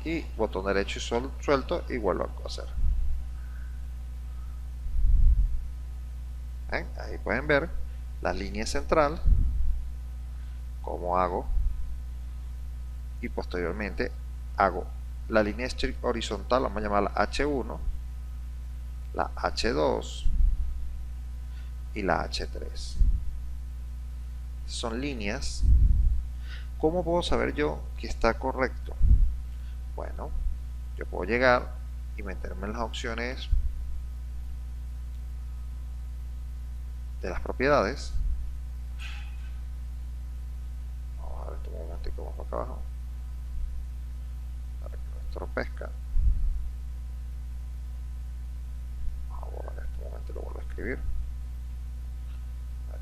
y botón derecho y suelto y vuelvo a hacer. Ahí pueden ver la línea central, cómo hago, y posteriormente hago la línea horizontal, vamos a llamarla H1, la H2 y la H3. Son líneas. ¿Cómo puedo saber yo que está correcto? Bueno, yo puedo llegar y meterme en las opciones de las propiedades. Vamos a ver este momentico más acá abajo para que no estropezca. Vamos a borrar este momento y lo vuelvo a escribir.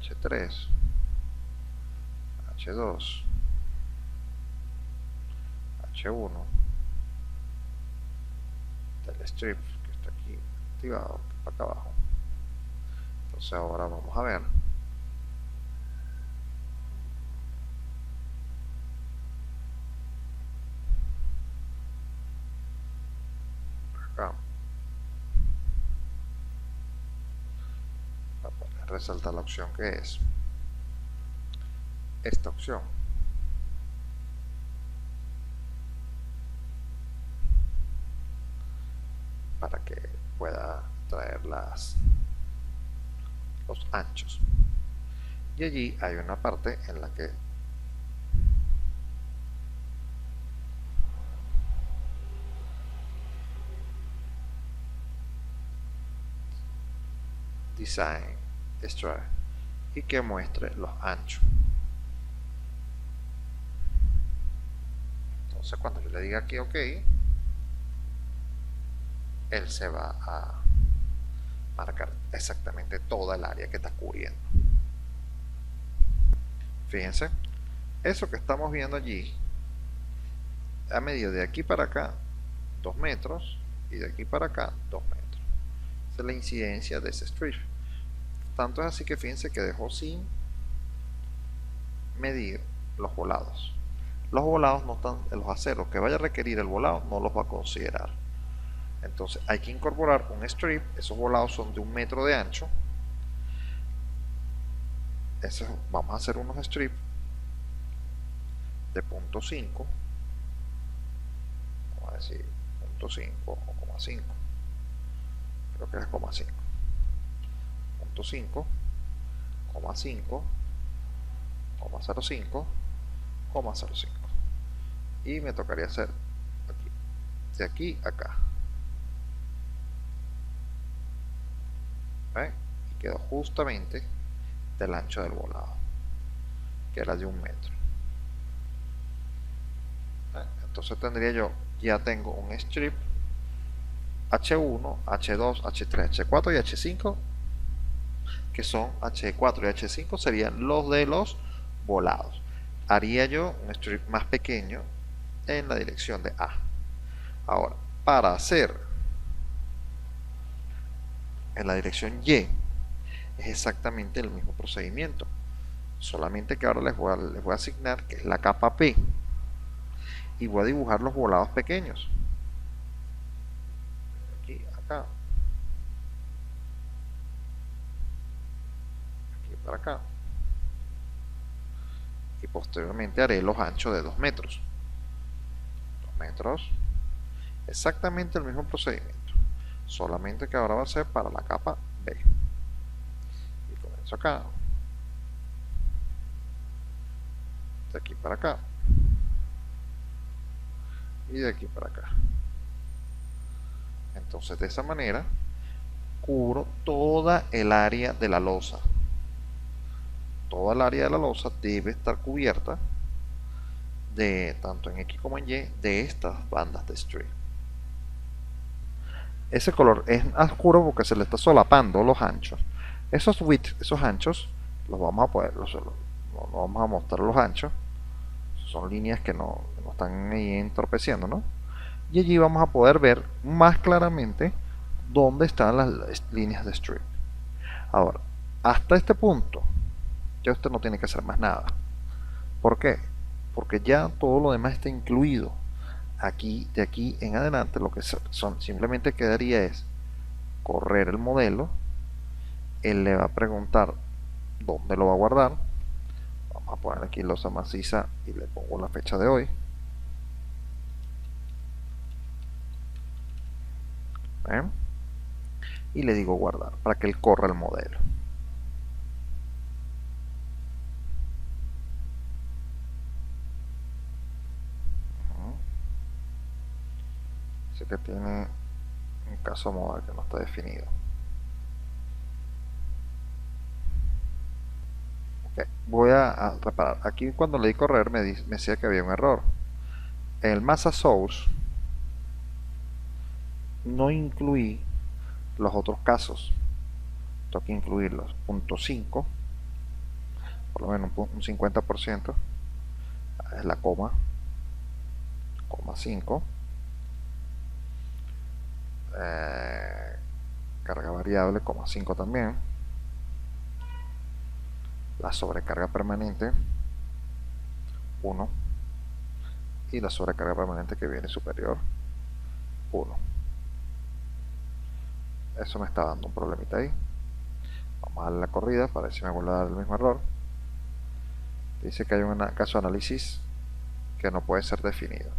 H3, H2, H1 del strip que está aquí activado, para acá abajo. Entonces ahora vamos a ver acá, para resaltar la opción que es esta opción. Para que pueda traer los anchos. Y allí hay una parte en la que Design Extract y que muestre los anchos. Entonces cuando yo le diga aquí OK, él se va a marcar exactamente toda el área que está cubriendo. Fíjense, eso que estamos viendo allí ha medido de aquí para acá 2 metros y de aquí para acá 2 metros. Esa es la incidencia de ese strip. Tanto es así que fíjense que dejó sin medir los volados. Los volados no están, los aceros que vaya a requerir el volado no los va a considerar. Entonces hay que incorporar un strip. Esos volados son de 1 metro de ancho. Vamos a hacer unos strips de 0.5, vamos a decir 0.5 o 0.5, creo que es 0.5, 0.5, 0.5, 0.05, 0.05, y me tocaría hacer aquí, de aquí a acá. ¿Ven? Y quedó justamente del ancho del volado, que era de 1 metro. Entonces ya tengo un strip H1, H2, H3, H4 y H5, que son H4 y H5 serían los de los volados. Haría yo un strip más pequeño en la dirección de A. Ahora, para hacer en la dirección Y, es exactamente el mismo procedimiento, solamente que ahora les voy a asignar que es la capa P, y voy a dibujar los volados pequeños aquí, acá, aquí para acá, y posteriormente haré los anchos de 2 metros. 2 metros, exactamente el mismo procedimiento, solamente que ahora va a ser para la capa B. Y comienzo acá, de aquí para acá, y de aquí para acá. Entonces de esa manera cubro toda el área de la losa. Toda el área de la losa debe estar cubierta de tanto en X como en Y de estas bandas de strip. Ese color es oscuro porque se le está solapando los anchos. Esos width, esos anchos, los vamos a poder, no vamos a mostrar los anchos. Son líneas que no están ahí entorpeciendo, ¿no? Y allí vamos a poder ver más claramente dónde están las líneas de strip. Ahora, hasta este punto, ya usted no tiene que hacer más nada. ¿Por qué? Porque ya todo lo demás está incluido. Aquí, de aquí en adelante, lo que simplemente quedaría es correr el modelo. Él le va a preguntar dónde lo va a guardar. Vamos a poner aquí losa maciza y le pongo la fecha de hoy. ¿Ven? Y le digo guardar para que él corra el modelo. Así que tiene un caso modal que no está definido. Okay. Voy a reparar. Aquí cuando le di correr me decía que había un error. En el massa source no incluí los otros casos. Tengo que incluirlos. Punto 5, por lo menos un 50%, es la coma 5, carga variable, 5 también, la sobrecarga permanente 1 y la sobrecarga permanente que viene superior 1. Eso me está dando un problemita ahí. Vamos a darle la corrida para ver si me vuelve a dar el mismo error. Dice que hay un caso de análisis que no puede ser definido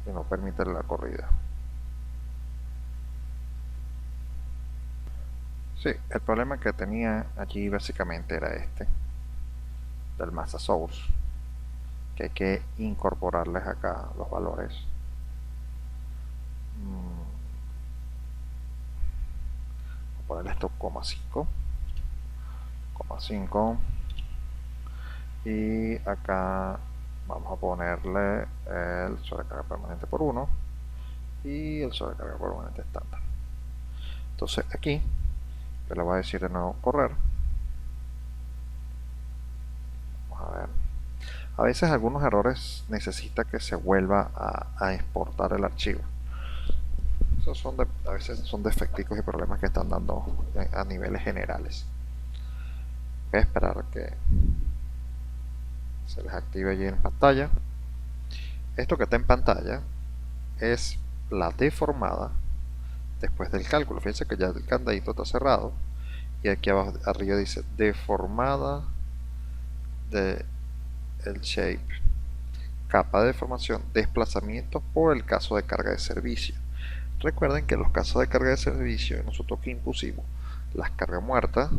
y no permite la corrida. Sí, el problema que tenía allí básicamente era este del massa source, que hay que incorporarles acá los valores. Voy a ponerle esto 5 y acá vamos a ponerle el sobrecarga permanente por 1 y el sobrecarga permanente estándar. Entonces aquí yo le voy a decir de nuevo correr. Vamos a ver. A veces algunos errores necesita que se vuelva a exportar el archivo. Esos son a veces son defecticos y problemas que están dando a niveles generales. Voy a esperar que se les active allí en pantalla. Esto que está en pantalla es la deformada después del cálculo. Fíjense que ya el candadito está cerrado y aquí abajo arriba dice deformada del shape, capa de deformación, desplazamiento por el caso de carga de servicio. Recuerden que los casos de carga de servicio nosotros que impusimos las cargas muertas,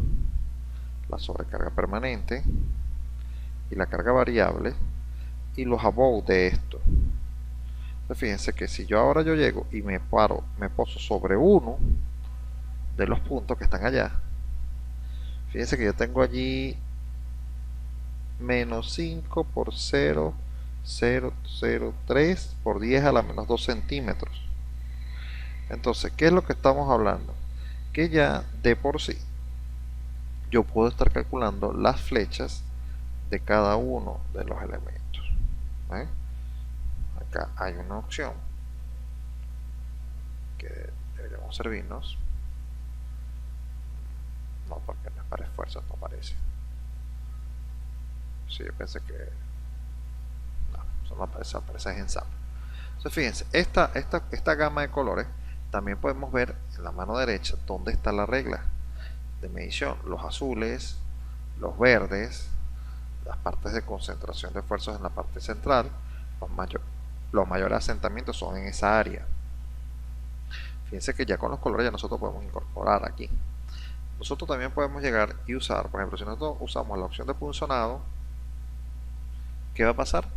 la sobrecarga permanente y la carga variable y los above de esto. Entonces fíjense que si yo ahora llego y me poso sobre uno de los puntos que están allá, fíjense que yo tengo allí menos 5 por 0,003 por 10 a la menos 2 centímetros. Entonces, ¿qué es lo que estamos hablando? Que ya de por sí yo puedo estar calculando las flechas de cada uno de los elementos. Acá hay una opción que deberíamos servirnos. No, porque no es para esfuerzos, no parece. Sí, yo pensé que no, eso no aparece, aparece en SAP. Entonces fíjense, esta gama de colores también podemos ver en la mano derecha dónde está la regla de medición. Los azules, los verdes, las partes de concentración de esfuerzos en la parte central, los mayores asentamientos son en esa área. Fíjense que ya con los colores ya nosotros podemos incorporar aquí. Nosotros también podemos llegar y usar, por ejemplo, si nosotros usamos la opción de punzonado, ¿qué va a pasar?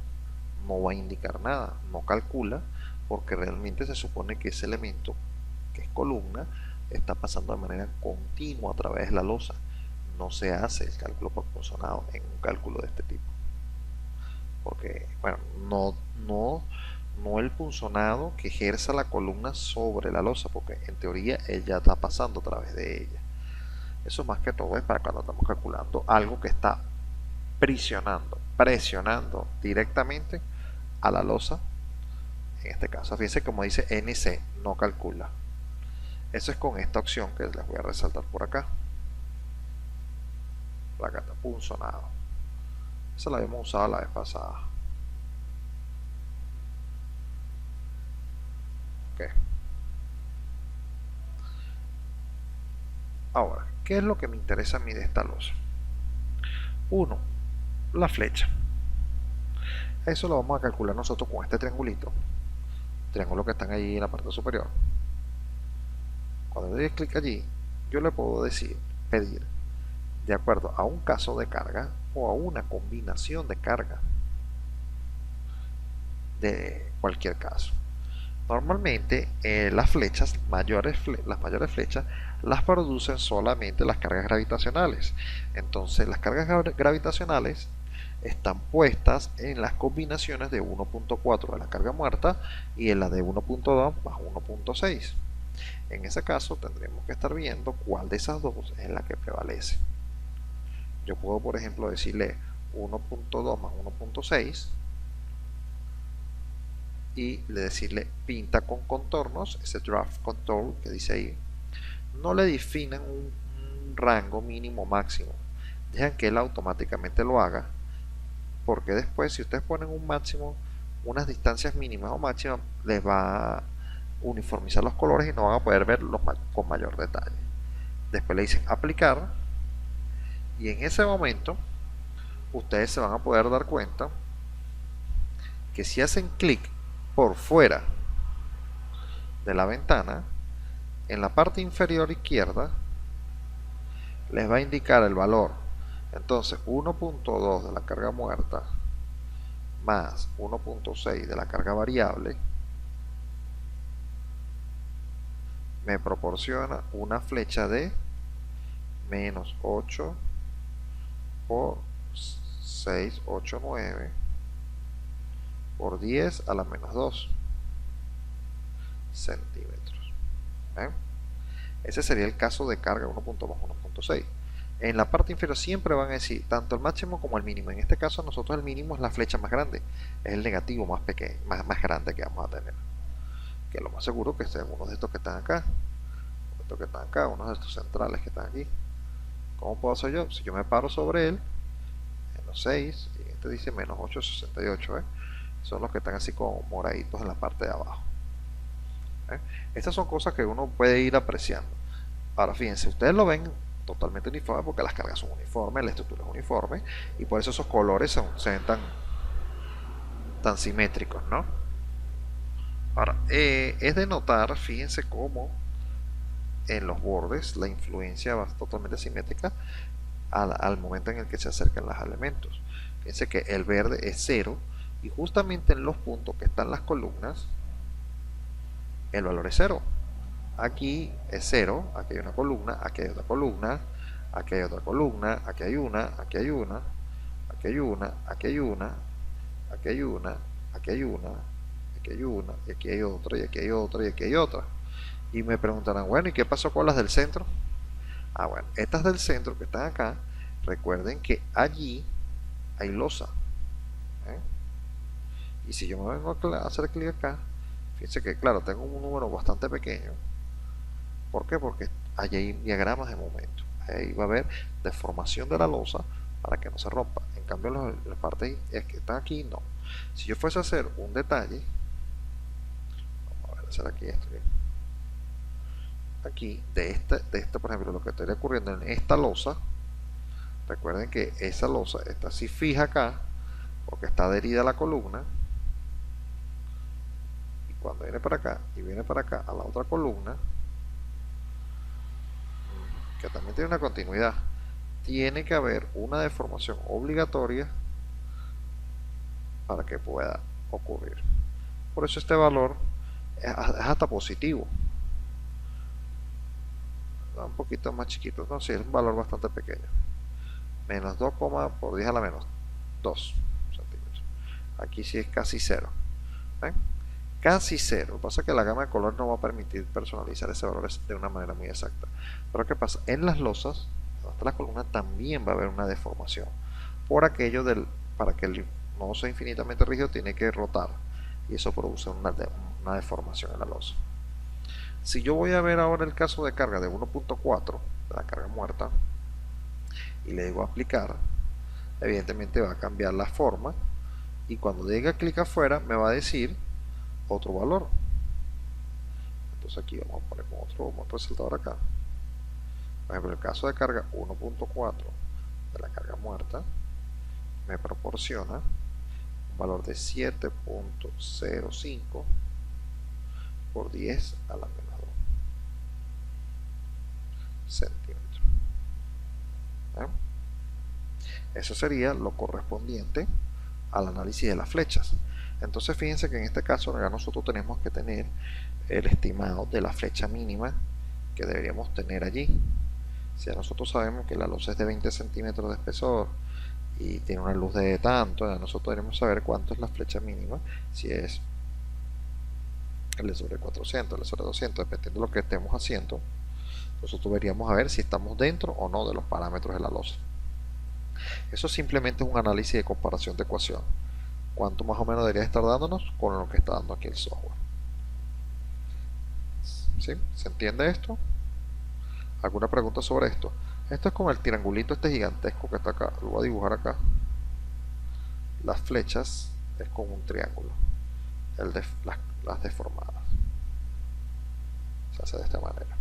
No va a indicar nada, no calcula, porque realmente se supone que ese elemento, que es columna, está pasando de manera continua a través de la losa. No se hace el cálculo por punzonado en un cálculo de este tipo. Porque, bueno, no el punzonado que ejerza la columna sobre la losa, porque en teoría ella está pasando a través de ella. Eso más que todo es para cuando estamos calculando algo que está presionando directamente a la losa. En este caso, fíjense como dice NC, no calcula. Eso es con esta opción que les voy a resaltar por acá. Acá está punzonado. Esa la habíamos usado la vez pasada. Ok. Ahora, ¿qué es lo que me interesa a mí de esta losa? Uno, la flecha. Eso lo vamos a calcular nosotros con este triangulito. Triángulo que están ahí en la parte superior. Cuando le doy clic allí, yo le puedo pedir de acuerdo a un caso de carga o a una combinación de carga de cualquier caso. Normalmente las mayores flechas las producen solamente las cargas gravitacionales. Entonces las cargas gravitacionales están puestas en las combinaciones de 1.4 de la carga muerta y en la de 1.2 más 1.6. En ese caso tendremos que estar viendo cuál de esas dos es la que prevalece. Yo puedo, por ejemplo, decirle 1.2 más 1.6 y decirle pinta con contornos, ese draft contour que dice ahí. No le definen un rango mínimo máximo, dejan que él automáticamente lo haga, porque después si ustedes ponen un máximo, unas distancias mínimas o máximas, les va a uniformizar los colores y no van a poder verlos con mayor detalle. Después le dicen aplicar y en ese momento ustedes se van a poder dar cuenta que si hacen clic por fuera de la ventana, en la parte inferior izquierda les va a indicar el valor. Entonces 1.2 de la carga muerta más 1.6 de la carga variable me proporciona una flecha de menos 8 por 689 por 10 a la menos 2 centímetros. Ese sería el caso de carga 1.2 1.6. En la parte inferior siempre van a decir tanto el máximo como el mínimo. En este caso nosotros el mínimo es la flecha más grande, es el negativo más pequeño, más grande que vamos a tener. Que lo más seguro que sea uno de estos que están acá, estos que están acá, uno de estos centrales que están aquí. ¿Cómo puedo hacer yo? Si yo me paro sobre él, menos 6, y este dice menos 8,68, ¿eh? Son los que están así como moraditos en la parte de abajo. ¿Eh? Estas son cosas que uno puede ir apreciando. Ahora fíjense, ustedes lo ven totalmente uniforme porque las cargas son uniformes, la estructura es uniforme y por eso esos colores se ven tan simétricos, ¿no? Ahora, es de notar, fíjense cómo en los bordes la influencia va totalmente simétrica al momento en el que se acercan los elementos. Fíjense que el verde es 0 y justamente en los puntos que están las columnas el valor es 0. Aquí es 0, aquí hay una columna, aquí hay otra columna, aquí hay otra columna, aquí hay una, aquí hay una, aquí hay una, aquí hay una, aquí hay una, aquí hay una, aquí hay una, y aquí hay otra, y aquí hay otra, y aquí hay otra. Y me preguntarán, bueno, ¿y qué pasó con las del centro? Ah, bueno, estas del centro que están acá, recuerden que allí hay losa. ¿Eh? Y si yo me vengo a hacer clic acá, fíjense que claro, tengo un número bastante pequeño. ¿Por qué? Porque allí hay diagramas de momento. Ahí va a haber deformación de la losa para que no se rompa. En cambio, las partes que están aquí, no. Si yo fuese a hacer un detalle, vamos a ver, hacer aquí esto. Aquí, de esta, por ejemplo, lo que estaría ocurriendo en esta losa, recuerden que esa losa está así fija acá, porque está adherida a la columna, y cuando viene para acá, y viene para acá a la otra columna, que también tiene una continuidad, tiene que haber una deformación obligatoria para que pueda ocurrir. Por eso este valor es hasta positivo. Un poquito más chiquito, no, sí, es un valor bastante pequeño. Menos 2, por 10 a la menos 2 centímetros. Aquí sí es casi 0. ¿Ven? Casi 0. Lo que pasa es que la gama de color no va a permitir personalizar ese valor de una manera muy exacta. Pero ¿qué pasa? En las losas, hasta la columna, también va a haber una deformación. Por aquello para que el nodo sea infinitamente rígido, tiene que rotar. Y eso produce una deformación en la losa. Si yo voy a ver ahora el caso de carga de 1.4, de la carga muerta, y le digo aplicar, evidentemente va a cambiar la forma y cuando diga clic afuera me va a decir otro valor. Entonces aquí vamos a poner otro resaltador acá. Por ejemplo, el caso de carga 1.4 de la carga muerta me proporciona un valor de 7.05 por 10 a la menos 2 centímetros. ¿Eh? Eso sería lo correspondiente al análisis de las flechas. Entonces fíjense que en este caso nosotros tenemos que tener el estimado de la flecha mínima que deberíamos tener allí. Si nosotros sabemos que la losa es de 20 centímetros de espesor y tiene una luz de tanto, nosotros debemos saber cuánto es la flecha mínima, si es L sobre 400, L sobre 200, dependiendo de lo que estemos haciendo. Nosotros deberíamos a ver si estamos dentro o no de los parámetros de la losa. Eso simplemente es un análisis de comparación de ecuación. ¿Cuánto más o menos debería estar dándonos con lo que está dando aquí el software? ¿Sí? ¿Se entiende esto? ¿Alguna pregunta sobre esto? Esto es como el triangulito este gigantesco que está acá. Lo voy a dibujar acá. Las flechas es como un triángulo. Las deformadas. Se hace de esta manera.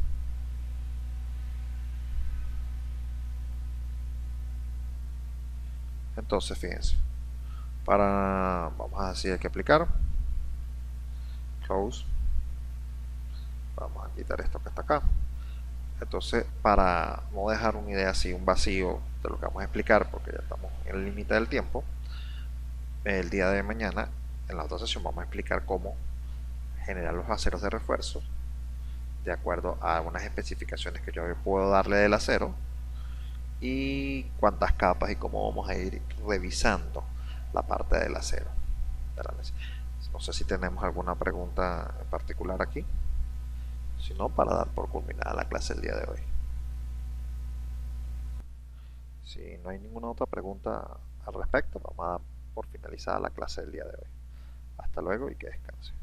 Entonces, fíjense. Vamos a decir, hay que aplicar. Close. Vamos a quitar esto que está acá. Entonces, para no dejar una idea así, un vacío de lo que vamos a explicar, porque ya estamos en el límite del tiempo, el día de mañana, en la otra sesión, vamos a explicar cómo generar los aceros de refuerzo de acuerdo a unas especificaciones que yo puedo darle del acero y cuántas capas y cómo vamos a ir revisando la parte del acero. No sé si tenemos alguna pregunta en particular aquí. Si no, para dar por culminada la clase el día de hoy. Si no hay ninguna otra pregunta al respecto, vamos a dar por finalizada la clase del día de hoy. Hasta luego y que descanse.